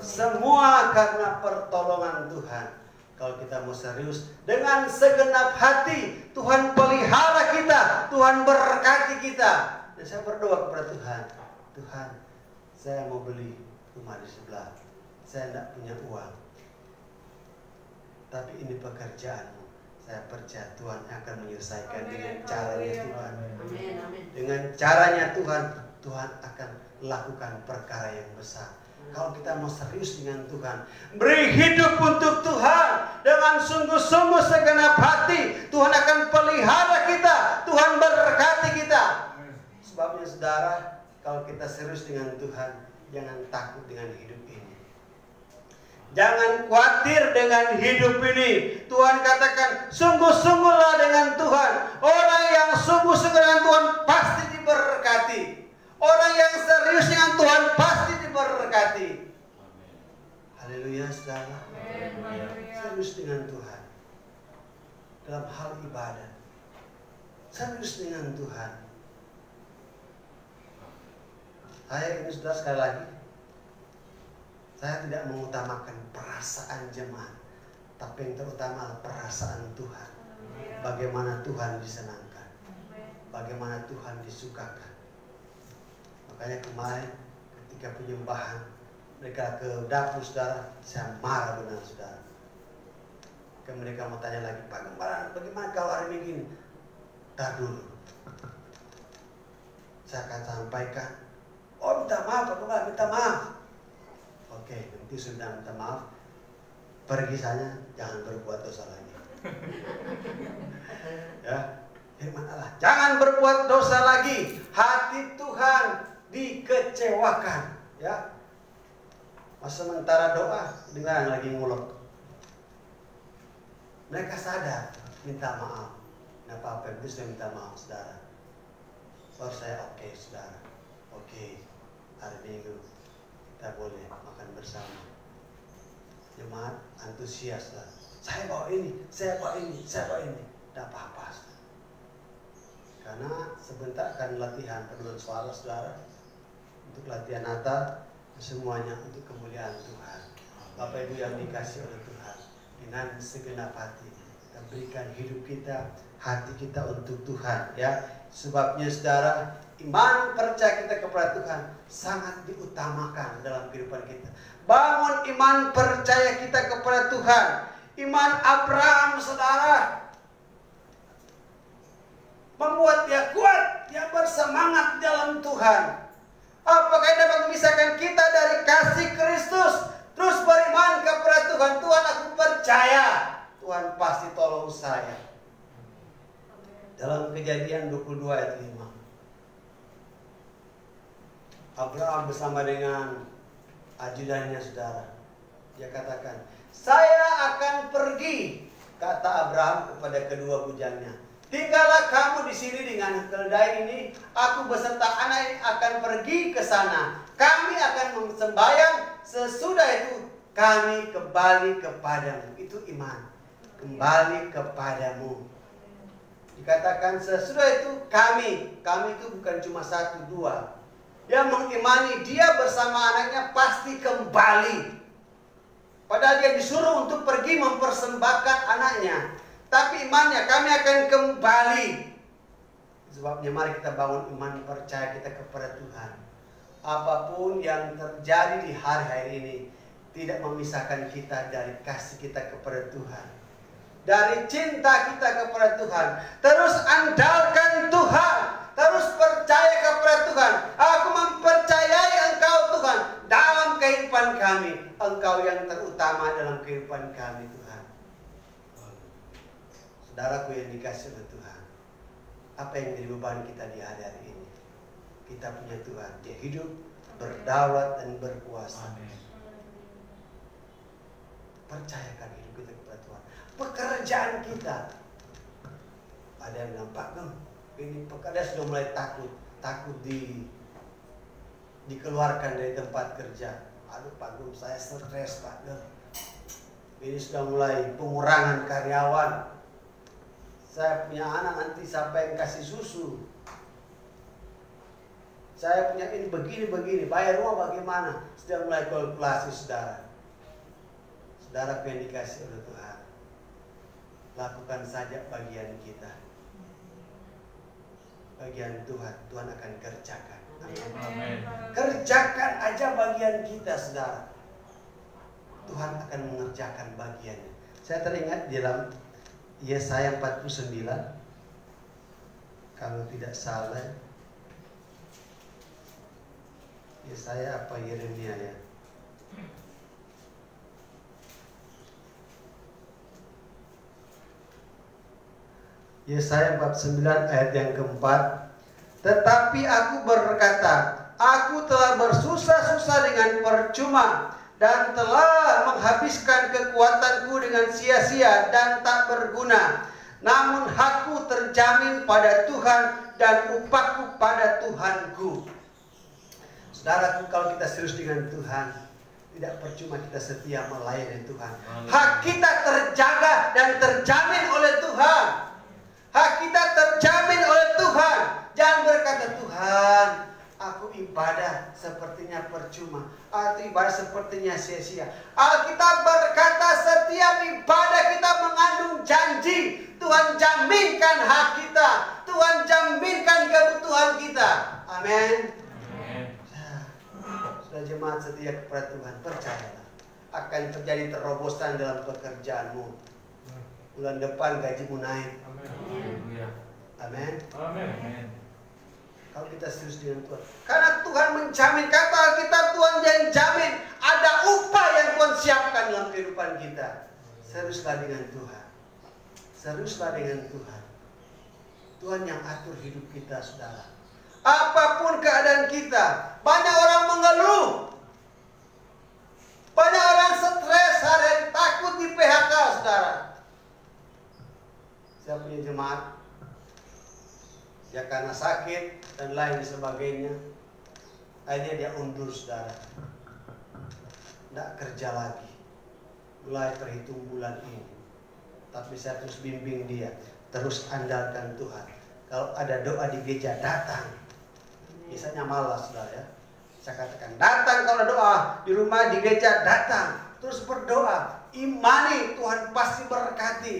Semua karena pertolongan Tuhan. Kalau kita mau serius dengan segenap hati, Tuhan pelihara kita, Tuhan berkati kita. Dan saya berdoa kepada Tuhan, Tuhan, saya mau beli rumah di sebelah, saya tidak punya uang, tapi ini pekerjaanmu. Saya percaya Tuhan akan menyelesaikan dengan caranya Tuhan. Dengan caranya Tuhan, Tuhan akan lakukan perkara yang besar. Kalau kita mau serius dengan Tuhan, beri hidup untuk Tuhan dengan sungguh-sungguh segenap hati, Tuhan akan pelihara kita, Tuhan berkati kita. Sebabnya saudara, kalau kita serius dengan Tuhan, jangan takut dengan hidup ini. Jangan khawatir dengan hidup ini. Tuhan katakan, sungguh-sungguhlah dengan Tuhan. Orang yang sungguh-sungguh dengan Tuhan pasti diberkati. Orang yang serius dengan Tuhan pasti diberkati. Haleluya saudara. Serius dengan Tuhan dalam hal ibadah, serius dengan Tuhan. Saya ini saudara, sekali lagi, saya tidak mengutamakan perasaan jemaat, tapi yang terutama adalah perasaan Tuhan. Bagaimana Tuhan disenangkan, bagaimana Tuhan disukakan. Makanya kemarin ketika penyembahan mereka ke dapur saudara, saya marah benar saudara. Mereka mau tanya lagi, Pak Gembala, bagaimana kalau hari ini gini? Tar dulu, saya akan sampaikan. Oh, minta maaf Pak Gembala, minta maaf. Oke, nanti sudah minta maaf, pergi saja, jangan berbuat dosa lagi. Ya, firman Allah, jangan berbuat dosa lagi. Hati Tuhan dikecewakan, ya. Masa sementara doa, dengar lagi ngulek. Mereka sadar, minta maaf. Nah, apa-apa itu sudah minta maaf, saudara. Baru saya oke, saudara. Oke, hari Minggu kita boleh makan bersama. Jemaat antusias lah. Saya bawa ini, saya bawa ini, saya bawa ini. Tidak apa-apa, saudara. Karena sebentar akan latihan penuhan suara, saudara. Untuk latihan Natal, semuanya untuk kemuliaan Tuhan. Bapak Ibu yang dikasih oleh Tuhan, dengan segenap hati, Kita berikan hidup kita, hati kita untuk Tuhan, ya. Sebabnya saudara, iman percaya kita kepada Tuhan sangat diutamakan dalam kehidupan kita. Bangun iman percaya kita kepada Tuhan. Iman Abraham, saudara, membuat dia kuat, dia bersemangat dalam Tuhan. Apakah ini dapat memisahkan kita dari kasih Kristus? Terus beriman kepada Tuhan. Tuhan, aku percaya Tuhan pasti tolong saya. Dalam Kejadian 22 ayat 5, Abraham bersama dengan ajudannya, saudara, dia katakan, saya akan pergi, kata Abraham kepada kedua bujangnya. Tinggallah kamu di sini dengan keledai ini. Aku beserta anak ini akan pergi ke sana. Kami akan sembahyang. Sesudah itu kami kembali kepadamu. Itu iman. Kembali kepadamu. Dikatakan sesudah itu kami. Kami itu bukan cuma satu dua. Dia mengimani dia bersama anaknya pasti kembali. Padahal dia disuruh untuk pergi mempersembahkan anaknya. Tapi imannya, kami akan kembali. Sebabnya mari kita bangun iman percaya kita kepada Tuhan. Apapun yang terjadi di hari-hari ini tidak memisahkan kita dari kasih kita kepada Tuhan, dari cinta kita kepada Tuhan. Terus andalkan Tuhan, terus percaya kepada Tuhan. Aku mempercayai Engkau Tuhan dalam kehidupan kami. Engkau yang terutama dalam kehidupan kami Tuhan. Saudaraku yang dikasih oleh Tuhan, apa yang menjadi beban kita di hari-hari ini? Kita punya Tuhan, Dia hidup, berdaulat dan berkuasa. Amin. Percayakan hidup kita kepada Tuhan. Pekerjaan kita, ada yang bilang, Pak Gem, ini pekerjaan sudah mulai takut dikeluarkan dari tempat kerja. Aduh Pak Gem, saya stres Pak Gem. Ini sudah mulai pengurangan karyawan. Saya punya anak nanti siapa yang kasih susu? Saya punya ini begini, bayar rumah bagaimana? Sudah mulai kalkulasi, saudara. Saudara yang dikasih oleh Tuhan, lakukan saja bagian kita. Bagian Tuhan, Tuhan akan kerjakan. Amin. Kerjakan aja bagian kita, saudara. Tuhan akan mengerjakan bagiannya. Saya teringat di dalam Yesaya 49, kalau tidak salah, Yesaya apa Yeremia ya? Yesaya 49 ayat yang keempat. Tetapi aku berkata, aku telah bersusah-susah dengan percuma, dan telah menghabiskan kekuatanku dengan sia-sia dan tak berguna. Namun hakku terjamin pada Tuhan dan upahku pada Tuhanku. Saudaraku, kalau kita serius dengan Tuhan, tidak percuma kita setia melayani Tuhan. Hak kita terjaga dan terjamin oleh Tuhan. Hak kita terjamin oleh Tuhan. Jangan berkata, Tuhan, aku ibadah sepertinya percuma, atau ibadah sepertinya sia-sia. Alkitab berkata setiap ibadah kita mengandung janji. Tuhan jaminkan hak kita, Tuhan jaminkan kebutuhan kita. Amin. Sudah jemaat setia kepada Tuhan, percayalah akan terjadi terobosan dalam pekerjaanmu. Bulan depan gajimu naik. Amin. Amin. Kalau kita serius dengan Tuhan, karena Tuhan menjamin, kata Alkitab, Tuhan yang jamin ada upah yang Tuhan siapkan dalam kehidupan kita. Seriuslah dengan Tuhan. Seriuslah dengan Tuhan. Tuhan yang atur hidup kita, saudara. Apapun keadaan kita, banyak orang mengeluh, banyak orang stres, ada yang takut di PHK, saudara. Saya punya jemaat, ya karena sakit dan lain sebagainya, akhirnya dia undur, saudara. Tidak kerja lagi, mulai terhitung bulan ini. Tapi saya terus bimbing dia, terus andalkan Tuhan. Kalau ada doa di gereja, datang. Biasanya malas, saudara ya. Saya katakan, datang kalau ada doa di rumah, di gereja, datang. Terus berdoa, imani Tuhan pasti berkati.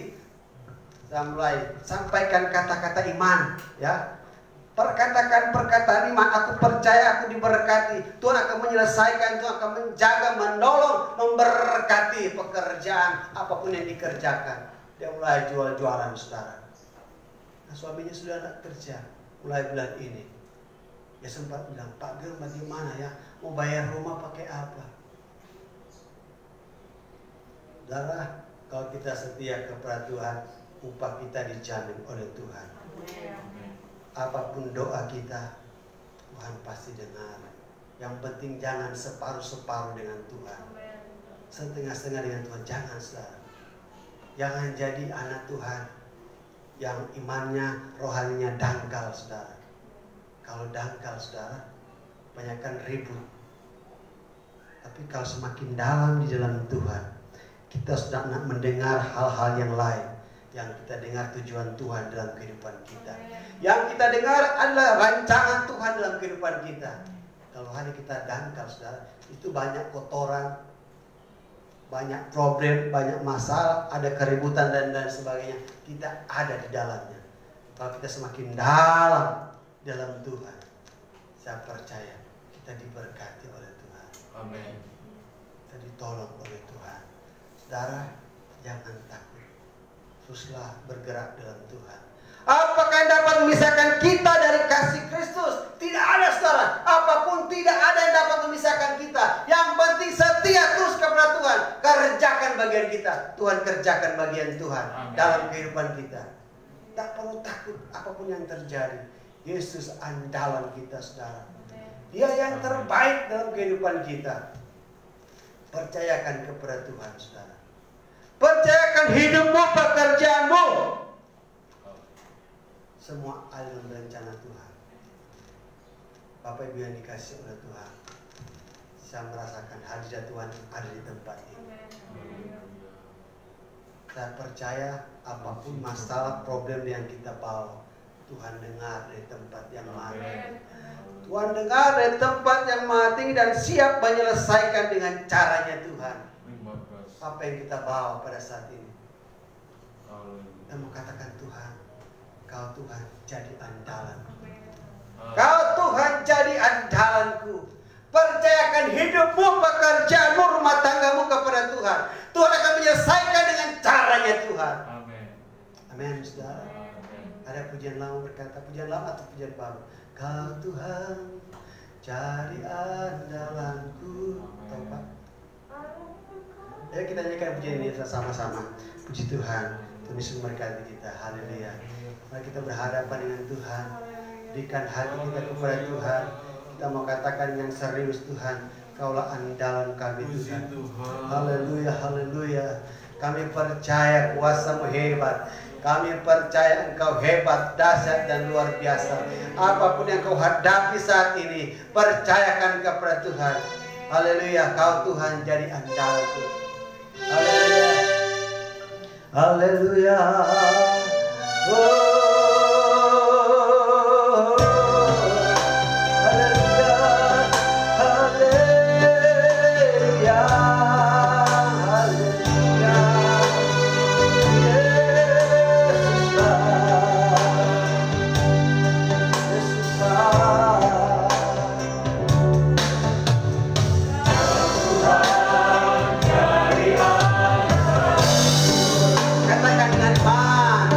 Saya mulai sampaikan kata-kata iman, ya. Perkatakan perkataan iman, aku percaya aku diberkati. Tuhan akan menyelesaikan, Tuhan akan menjaga, menolong, memberkati pekerjaan apapun yang dikerjakan. Dia mulai jual-jualan, saudara. Nah, suaminya sudah tidak kerja mulai bulan ini. Dia sempat bilang, Pak Gem, bagaimana ya? Mau bayar rumah pakai apa? Saudara, kalau kita setia kepada Tuhan, upah kita dijamin oleh Tuhan. Apapun doa kita, Tuhan pasti dengar. Yang penting jangan separuh-separuh dengan Tuhan, setengah-setengah dengan Tuhan. Jangan, saudara. Jangan jadi anak Tuhan yang imannya, rohaninya dangkal, saudara. Kalau dangkal, saudara, banyakkan ribut. Tapi kalau semakin dalam di dalam Tuhan, kita sudah nak mendengar hal-hal yang lain. Yang kita dengar tujuan Tuhan dalam kehidupan kita. Yang kita dengar adalah rancangan Tuhan dalam kehidupan kita. Kalau hanya kita dangkal, saudara, itu banyak kotoran, banyak problem, banyak masalah, ada keributan dan sebagainya. Kita ada di dalamnya. Kalau kita semakin dalam Tuhan, saya percaya kita diberkati oleh Tuhan. Amin. Kita ditolong oleh Tuhan. Saudara, jangan takut. Teruslah bergerak dalam Tuhan. Apakah yang dapat memisahkan kita dari kasih Kristus? Tidak ada, saudara. Apapun tidak ada yang dapat memisahkan kita. Yang penting setia terus kepada Tuhan. Kerjakan bagian kita. Tuhan kerjakan bagian Tuhan. Amin. Dalam kehidupan kita. Tak perlu takut apapun yang terjadi. Yesus andalan kita, saudara. Dia yang terbaik dalam kehidupan kita. Percayakan kepada Tuhan, saudara. Percayakan hidupmu, pekerjaanmu. Semua ada dalam rencana Tuhan. Bapak Ibu yang dikasih oleh Tuhan, saya merasakan hadirat Tuhan ada di tempat ini. Saya percaya apapun masalah, problem yang kita bawa, Tuhan dengar dari tempat yang mana. Tuhan dengar dari tempat yang maha tinggi dan siap menyelesaikan dengan caranya Tuhan. Apa yang kita bawa pada saat ini. Dan mengatakan Tuhan, Kau Tuhan jadi andalan. Kau Tuhan jadi andalanku. Percayakan hidupmu, pekerjaanmu, rumah tanggamu kepada Tuhan. Tuhan akan menyelesaikan dengan caranya Tuhan. Amin. Amin, saudara. Ada pujian lama berkata, pujian lama atau pujian baru. Kau Tuhan jadi andalanku. Tahu Pak? Ya, kita nyanyikan pujian ini sama-sama. Puji Tuhan, Tuhan Yesus memberkati kita. Haleluya. Mari kita berhadapan dengan Tuhan. Berikan hati kita kepada Tuhan. Kita mau katakan yang serius, Tuhan, Kaulah andalan kami, Tuhan. Haleluya, haleluya. Kami percaya kuasa-Mu hebat. Kami percaya Engkau hebat, dahsyat dan luar biasa. Apapun yang Kau hadapi saat ini, percayakan kepada Tuhan. Haleluya, Kau Tuhan jadi andalanku. Haleluya. Haleluya. Oh. Katakan dengan iman.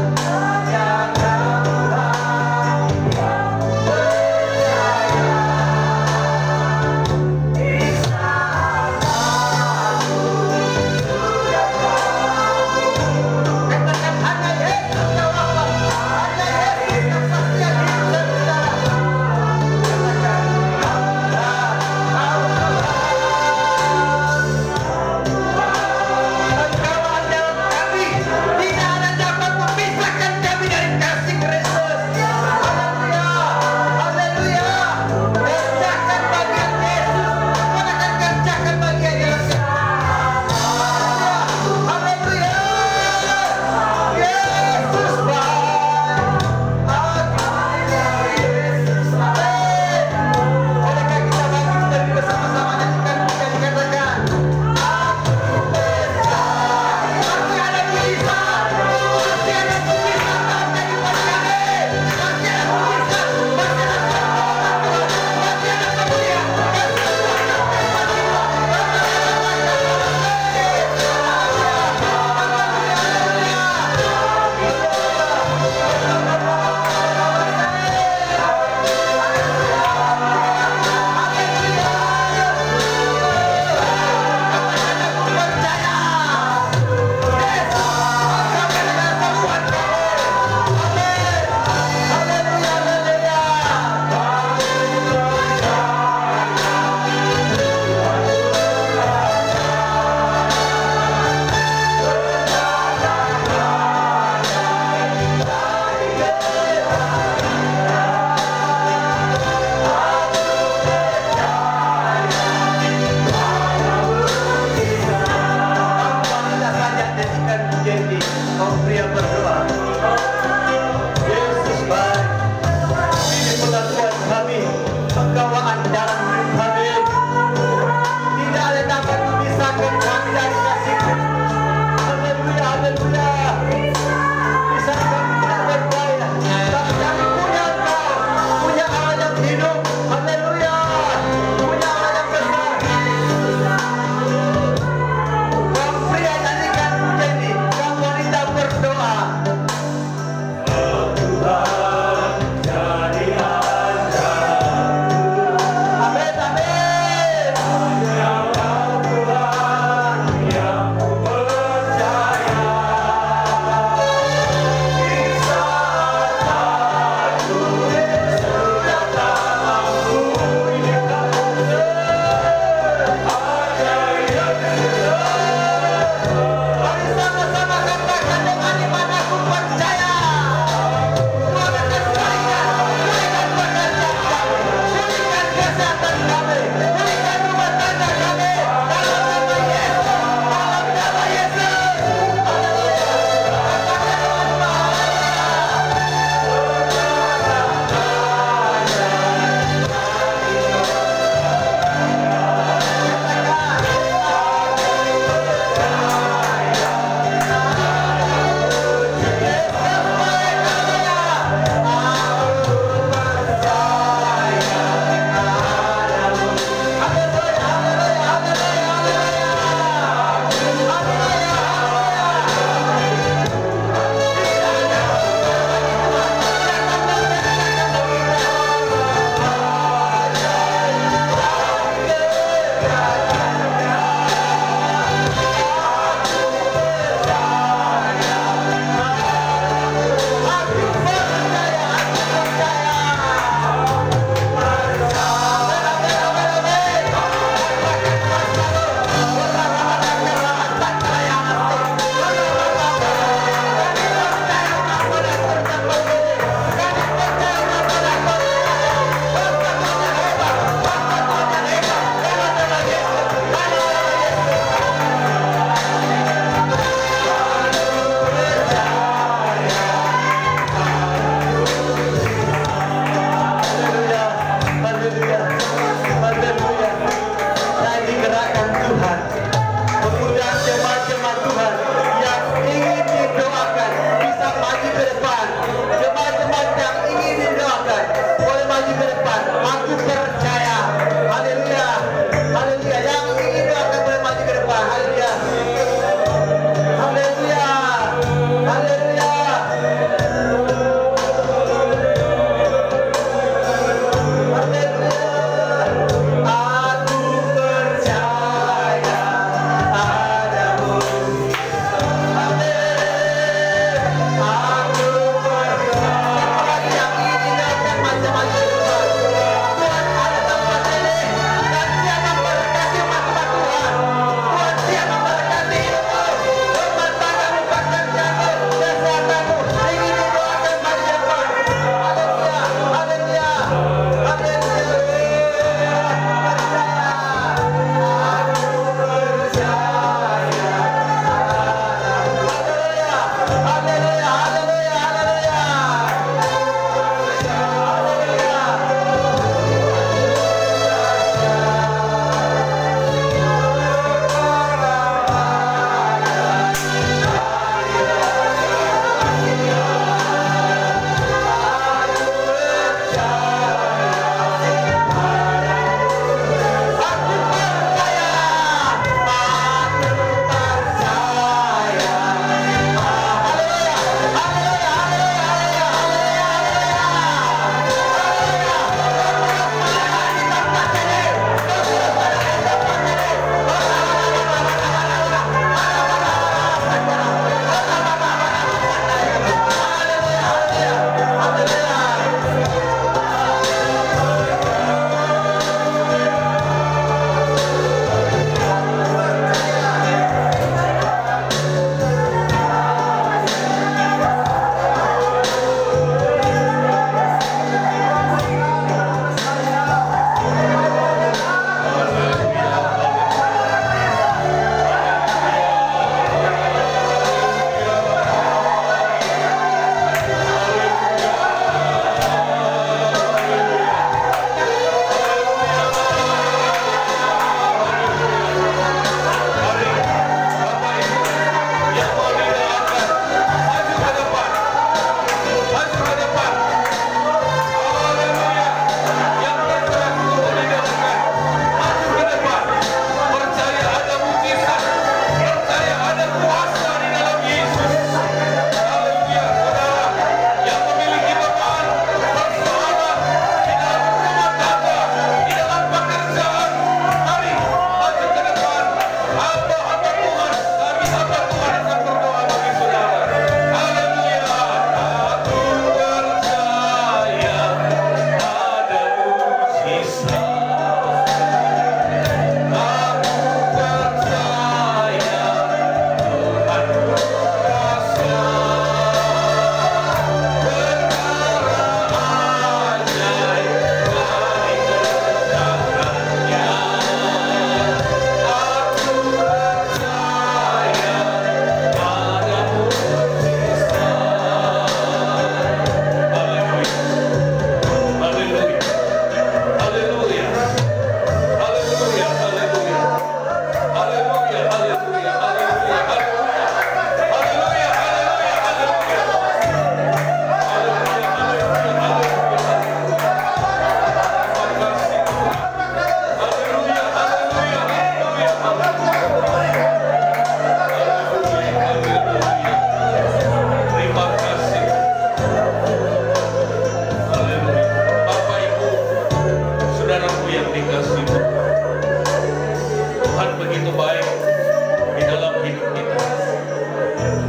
kasih Tuhan. Tuhan begitu baik di dalam hidup kita.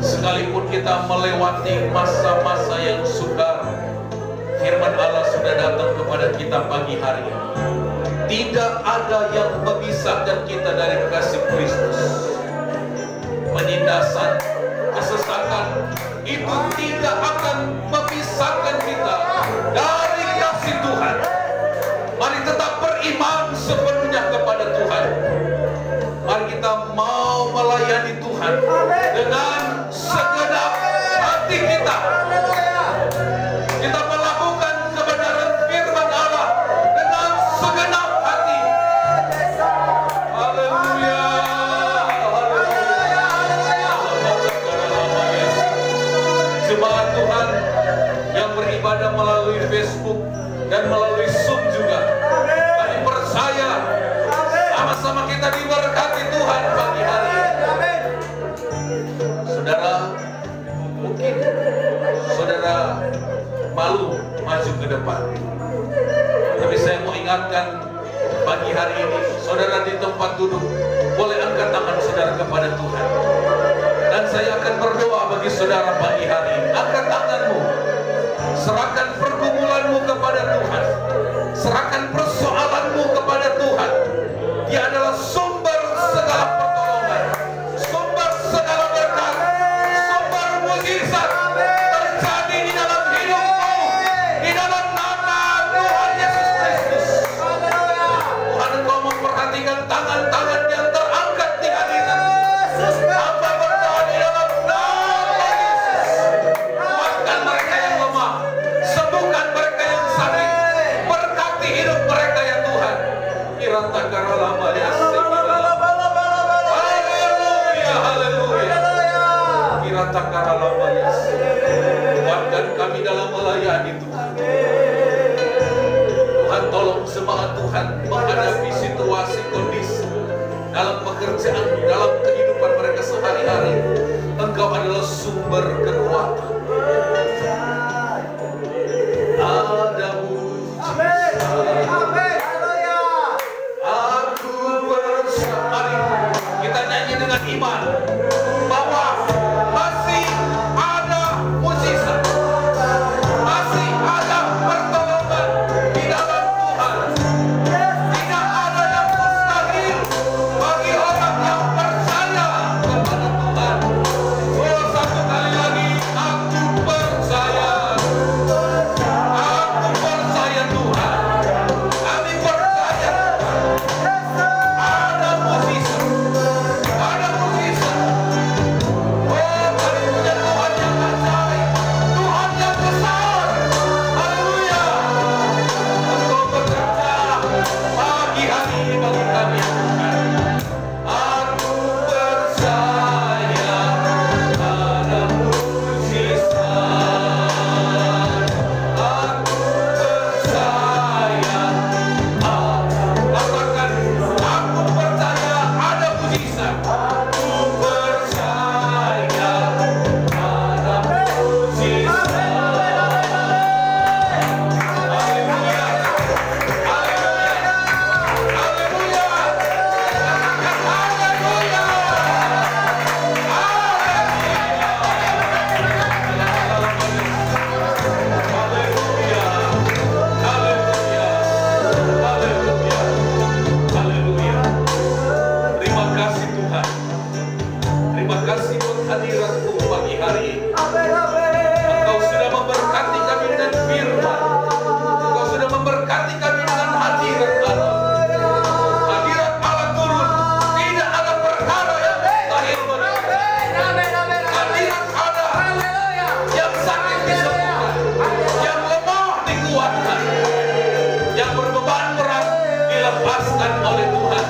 Sekalipun kita melewati masa-masa yang sukar, firman Allah sudah datang kepada kita pagi hari ini. Tidak ada yang memisahkan kita dari kasih Kristus. Penindasan, kesesakan itu tidak akan memisahkan kita dari kasih Tuhan. Mari tetap beriman sepenuhnya kepada Tuhan. Mari kita mau melayani Tuhan dengan segenap hati kita. Kita melakukan kebenaran firman Allah dengan segenap hati. Haleluya. Jemaat Tuhan yang beribadah melalui Facebook dan melalui Zoom juga, kami percaya sama-sama kita diberkati Tuhan pagi hari ini. Saudara, mungkin saudara malu maju ke depan, tapi saya mau ingatkan pagi hari ini, saudara di tempat duduk boleh angkat tangan saudara kepada Tuhan, dan saya akan berdoa bagi saudara pagi hari ini. Angkat tanganmu, serahkan pergumulanmu kepada Tuhan, serahkan persoalanmu kepada Tuhan. Dia adalah sumber segala pertolongan, sumber segala berkat, sumber mujizat terjadi di dalam hidupmu, di dalam nama Tuhan Yesus Kristus. Tuhan, Engkau memperhatikan tangan-tangan yang terangkat di hadirat. Hamba berdoa di dalam nama Yesus. Kuatkan mereka yang lemah, sembuhkan mereka yang sakit, berkati hidup mereka ya Tuhan. Kirata karalama ya haleluya, haleluya. Kirata karalama ya. Kuatkan kami dalam melayani Tuhan. Tuhan, tolong semangat Tuhan menghadapi situasi kondisi dalam pekerjaan, dalam kehidupan mereka sehari-hari. Engkau adalah sumber kekuatan. Ada mujizat. Aku bersama. Mari kita nyanyi dengan iman bahwa masih ada mujizat, masih ada pertolongan di dalam Tuhan. Tidak ada yang mustahil bagi orang yang percaya kepada Tuhan. Oh, satu kali lagi, aku percaya. Aku percaya Tuhan. Kami percaya ada mujizat, ada mujizat. Oh, kami punya Tuhan yang ajaib, Tuhan yang besar. Haleluya. Engkau bekerja pagi hari ini bagi kami ya Tuhan. Aku percaya ada mujizat. Aku percaya. Katakan, aku percaya ada mujizat. Aku percaya ada mujizat. Haleluya. Haleluya. Haleluya. Haleluya. Haleluya. Haleluya. Haleluya. Haleluya. Terima kasih Tuhan. Terima kasih buat hadirat-Mu pagi hari ini. Engkau sudah memberkati kami dengan firman. Engkau sudah memberkati kami dengan hadirat Allah. Hadirat Allah turun. Tidak ada perkara yang mustahil bagi hadirat Allah. Yang sakit disembuhkan, yang lemah dikuatkan, yang berbeban berat dilepaskan oleh Tuhan,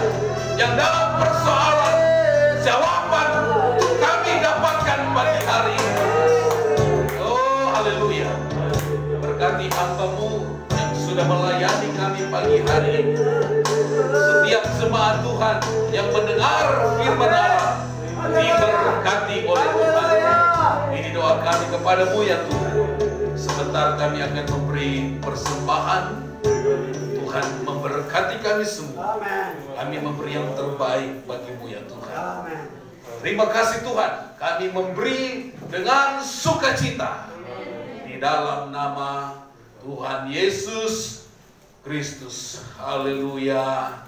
yang dalam persoalan jawaban kami dapatkan pagi hari ini. Oh, haleluya. Berkati hamba-Mu yang sudah melayani kami pagi hari ini. Setiap jemaat Tuhan yang mendengar firman Allah diberkati oleh Tuhan. Ini doa kami kepada-Mu ya Tuhan. Sebentar kami akan memberi persembahan. Tuhan memberkati Berkati kami semua. Amin. Kami memberi yang terbaik bagi-Mu ya Tuhan. Amin. Terima kasih Tuhan, kami memberi dengan sukacita di dalam nama Tuhan Yesus Kristus. Haleluya.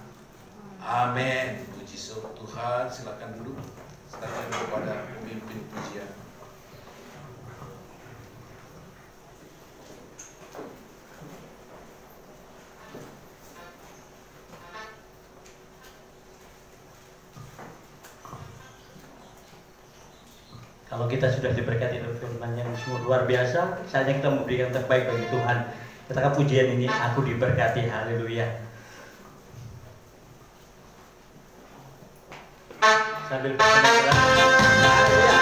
Amin. Puji Tuhan, silakan duduk. Serahkan kepada pemimpin pujian. Kalau kita sudah diberkati oleh firman yang sungguh luar biasa, saatnya kita memberikan yang terbaik bagi Tuhan. Katakan pujian ini, aku diberkati, haleluya. Sambil berjalan, haleluya.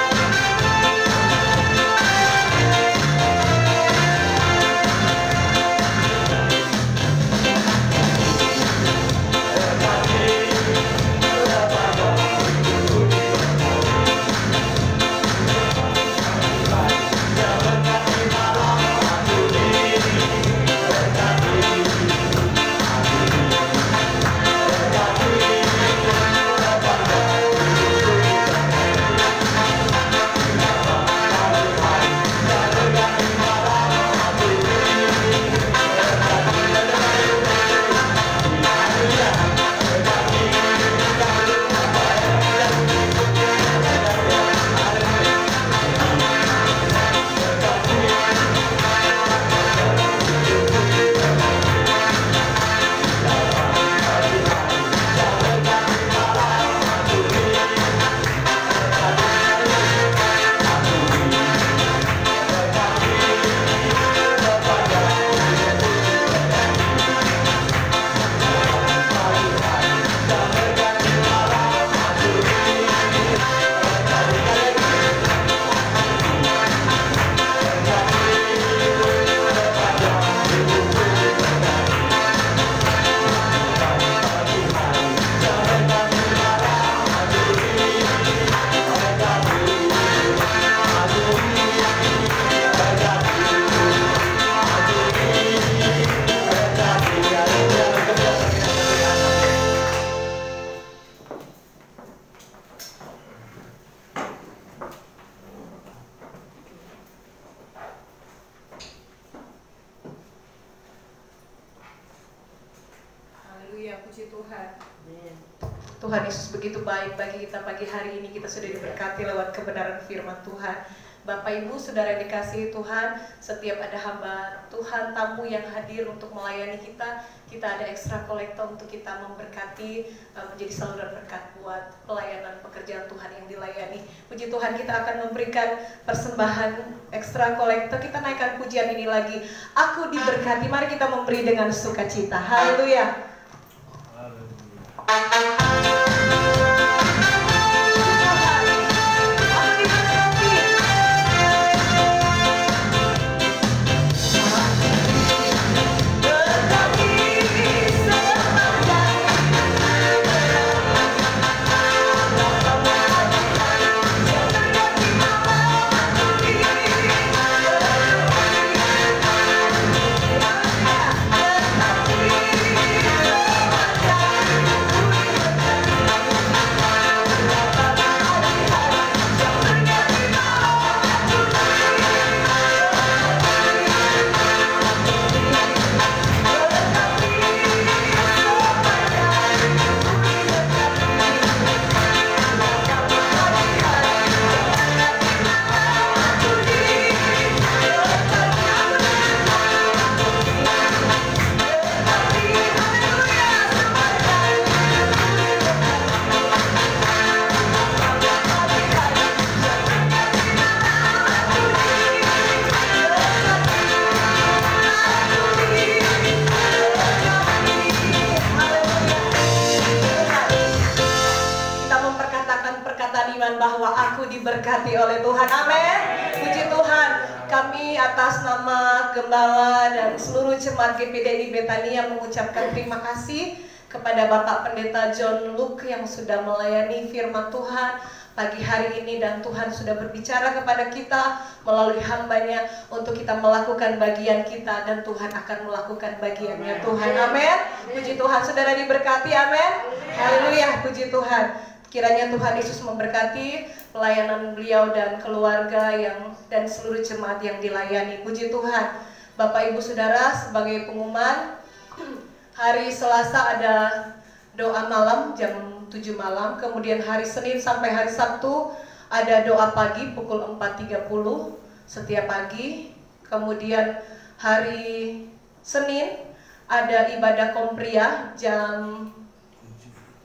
Tuhan Yesus begitu baik bagi kita pagi hari ini. Kita sudah diberkati lewat kebenaran firman Tuhan. Bapak Ibu saudara yang dikasihi Tuhan, setiap ada hamba Tuhan tamu yang hadir untuk melayani kita ada ekstra kolektor untuk kita memberkati, menjadi saluran berkat buat pelayanan pekerjaan Tuhan yang dilayani. Puji Tuhan, kita akan memberikan persembahan ekstra kolektor. Kita naikkan pujian ini lagi, aku diberkati. Mari kita memberi dengan sukacita. Haleluya. Bahwa aku diberkati oleh Tuhan. Amin. Puji Tuhan. Kami atas nama Gembala dan seluruh jemaat GPD di Betania mengucapkan terima kasih kepada Bapak Pendeta John Luke yang sudah melayani firman Tuhan pagi hari ini, dan Tuhan sudah berbicara kepada kita melalui hamba-Nya untuk kita melakukan bagian kita, dan Tuhan akan melakukan bagiannya. Tuhan, amin. Puji Tuhan, saudara diberkati, amin. Haleluya, puji Tuhan. Kiranya Tuhan Yesus memberkati pelayanan beliau dan keluarga dan seluruh jemaat yang dilayani. Puji Tuhan. Bapak Ibu Saudara, sebagai pengumuman, hari Selasa ada doa malam jam 7 malam, kemudian hari Senin sampai hari Sabtu ada doa pagi pukul 4.30 setiap pagi. Kemudian hari Senin ada ibadah kompria jam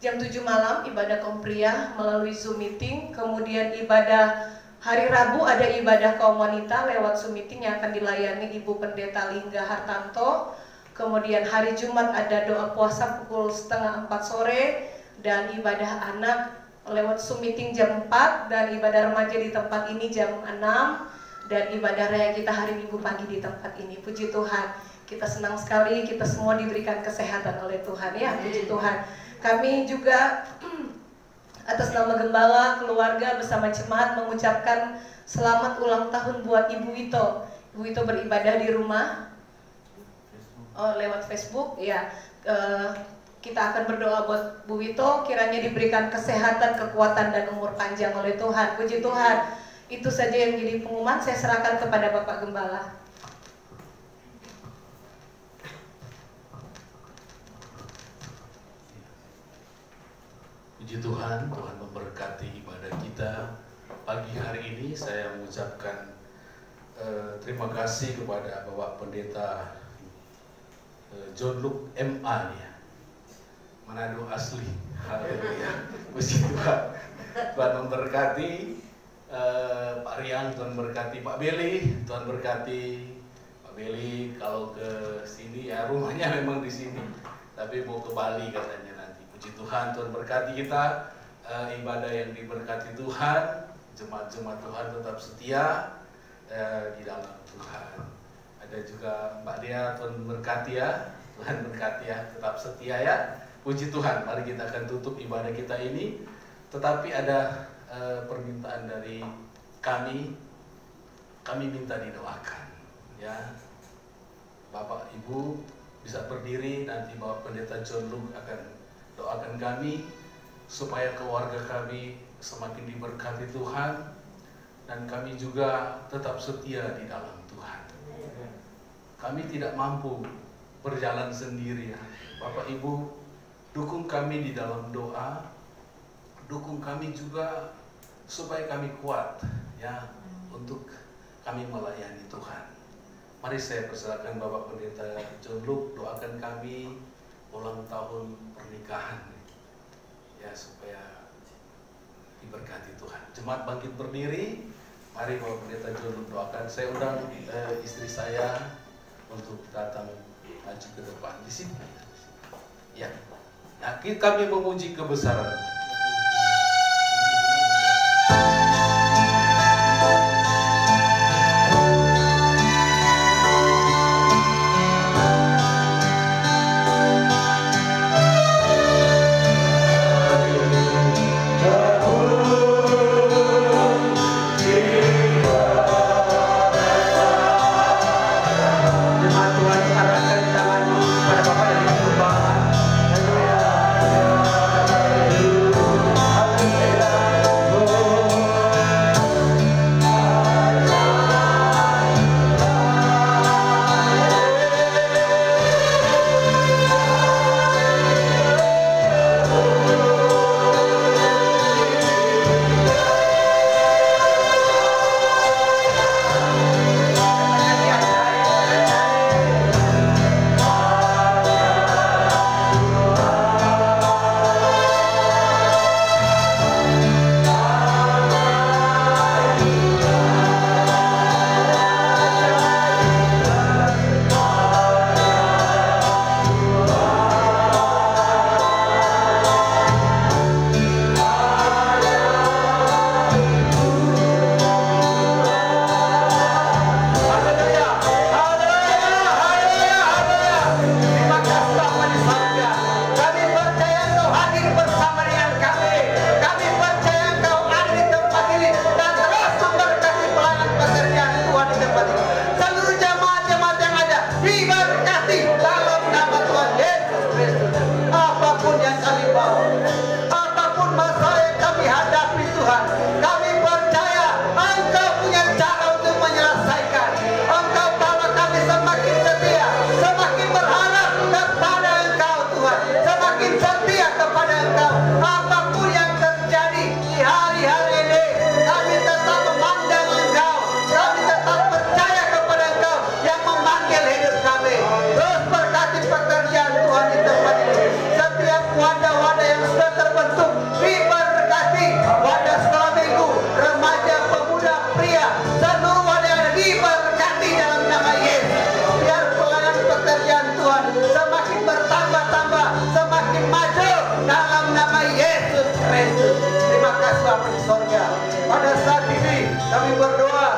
7 malam, ibadah kompria melalui Zoom meeting. Kemudian ibadah hari Rabu ada ibadah kaum wanita lewat Zoom meeting yang akan dilayani Ibu Pendeta Lingga Hartanto. Kemudian hari Jumat ada doa puasa pukul 3:30 sore, dan ibadah anak lewat Zoom meeting jam 4, dan ibadah remaja di tempat ini jam 6, dan ibadah raya kita hari Minggu pagi di tempat ini. Puji Tuhan, kita senang sekali, kita semua diberikan kesehatan oleh Tuhan, ya. Puji Tuhan. Kami juga atas nama Gembala, keluarga bersama jemaat mengucapkan selamat ulang tahun buat Ibu Wito. Ibu Wito beribadah di rumah lewat Facebook, ya. Kita akan berdoa buat Bu Wito, kiranya diberikan kesehatan, kekuatan, dan umur panjang oleh Tuhan. Puji Tuhan. Itu saja yang jadi pengumuman. Saya serahkan kepada Bapak Gembala. Puji Tuhan, Tuhan memberkati ibadah kita pagi hari ini. Saya mengucapkan terima kasih kepada Bapak Pendeta John Luke MA, ya, Manado asli. Haleluya. Puji Tuhan. Tuhan memberkati Pak Rian, Tuhan berkati Pak Beli, Tuhan berkati Pak Beli. Kalau ke sini, ya rumahnya memang di sini, tapi mau ke Bali katanya. Puji Tuhan, Tuhan berkati kita, ibadah yang diberkati Tuhan, jemaat-jemaat Tuhan tetap setia di dalam Tuhan. Ada juga Mbak Dia, Tuhan berkati ya, Tuhan berkati ya, tetap setia ya. Puji Tuhan, mari kita akan tutup ibadah kita ini. Tetapi ada permintaan dari kami minta didoakan, ya. Bapak Ibu bisa berdiri, nanti Bapak Pendeta John Luke akan doakan kami supaya keluarga kami semakin diberkati Tuhan, dan kami juga tetap setia di dalam Tuhan. Kami tidak mampu berjalan sendiri, ya. Bapak Ibu, dukung kami di dalam doa, dukung kami juga supaya kami kuat, ya, untuk kami melayani Tuhan. Mari saya persilakan Bapak Pendeta John Luke doakan kami ulang tahun pernikahan, ya, supaya diberkati Tuhan. Jemaat bangkit berdiri, mari Bapak Pendeta John Luke doakan. Saya undang istri saya untuk datang maju ke depan di sini, ya. Nah, kami memuji kebesaran. Haleluya. Kami berdoa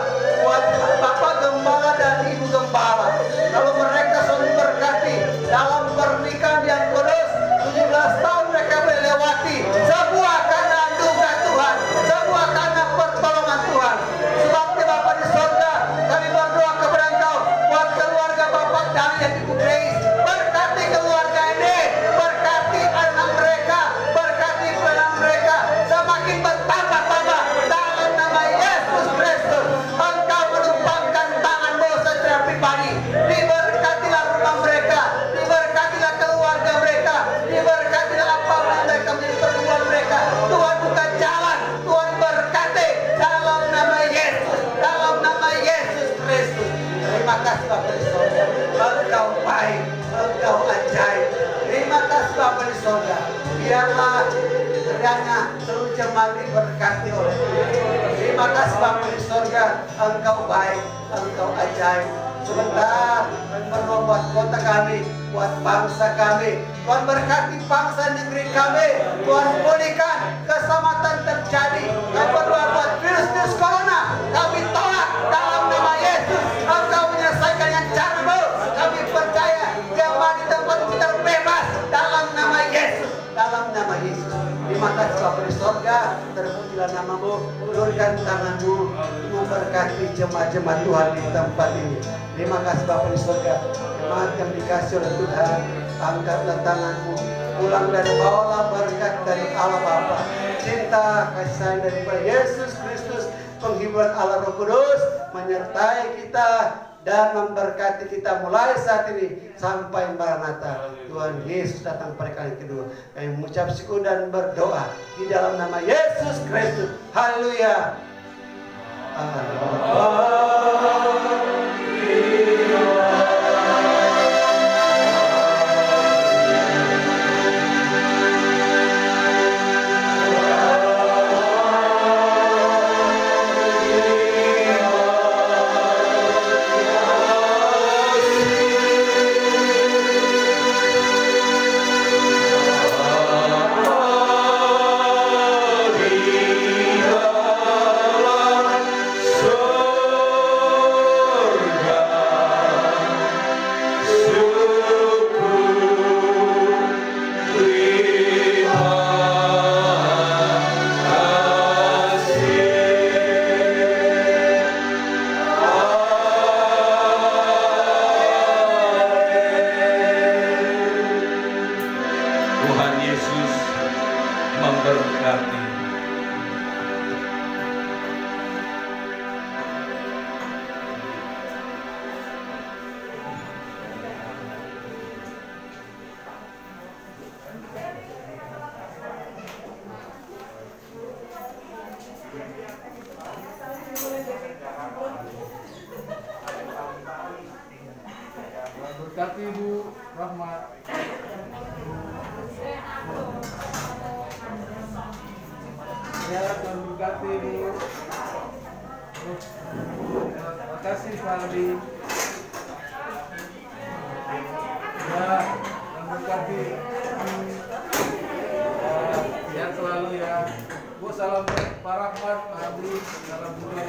buat Bapak Gembala dan Ibu Gembala. Kalau mereka sudah berkati dalam pernikahan yang kudus, 17 tahun mereka melewati, semua karena anugerah Tuhan, semua karena pertolongan Tuhan. Sebabnya Bapak di surga, kami berdoa kepada Engkau buat keluarga Bapak dan Ibu Grace. Berkati keluarga ini, berkati anak mereka, berkati anak mereka, semakin bertambah-tambah dalam nama Yesus Kristus. Engkau menumpangkan tangan-Mu secara pribadi. Diberkatilah rumah mereka, diberkatilah keluarga mereka, diberkatilah apa yang mereka menjadi perluan mereka. Tuhan buka jalan, Tuhan berkati dalam nama Yesus, dalam nama Yesus Kristus. Terima kasih Bapak di surga, Engkau baik, Engkau ajaib. Terima kasih Bapak di surga. Biarlah kiranya seluruh jemaat diberkati oleh Tuhan. Terima kasih Bapak di surga, Engkau baik, Engkau ajaib. Sebentar berdoa buat kota kami, buat bangsa kami. Tuhan berkati bangsa negeri kami. Tuhan pulihkan keselamatan terjadi. Kami berdoa buat virus corona. Kami tolak dalam nama Yesus. Engkau menyelesaikan yang cara-Mu. Kami percaya jemaat di tempat kita bebas dalam nama Yesus. Dalam nama Yesus. Terima kasih Bapa di surga, terpujilah nama-Mu, ulurkan tangan-Mu, memberkati jemaat-jemaat Tuhan di tempat ini. Terima kasih Bapa di surga, jemaat yang dikasih oleh Tuhan, angkatlah tangan-Mu, pulang dan bawalah berkat dari Allah Bapa, cinta, kasih sayang daripada Yesus Kristus, penghiburan Allah Roh Kudus, menyertai kita dan memberkati kita mulai saat ini sampai Maranatha. Tuhan Yesus datang pada kali kedua. Kami mengucap syukur dan berdoa di dalam nama Yesus Kristus. Haleluya. Berkati Ibu Rahmat. Ya, Tuhan berkati Ibu. Terima kasih Fardi. Ya, Tuhan berkati. Sehat selalu ya. Bu, salam Pak Rahmat, Pak Abdi, salam juga.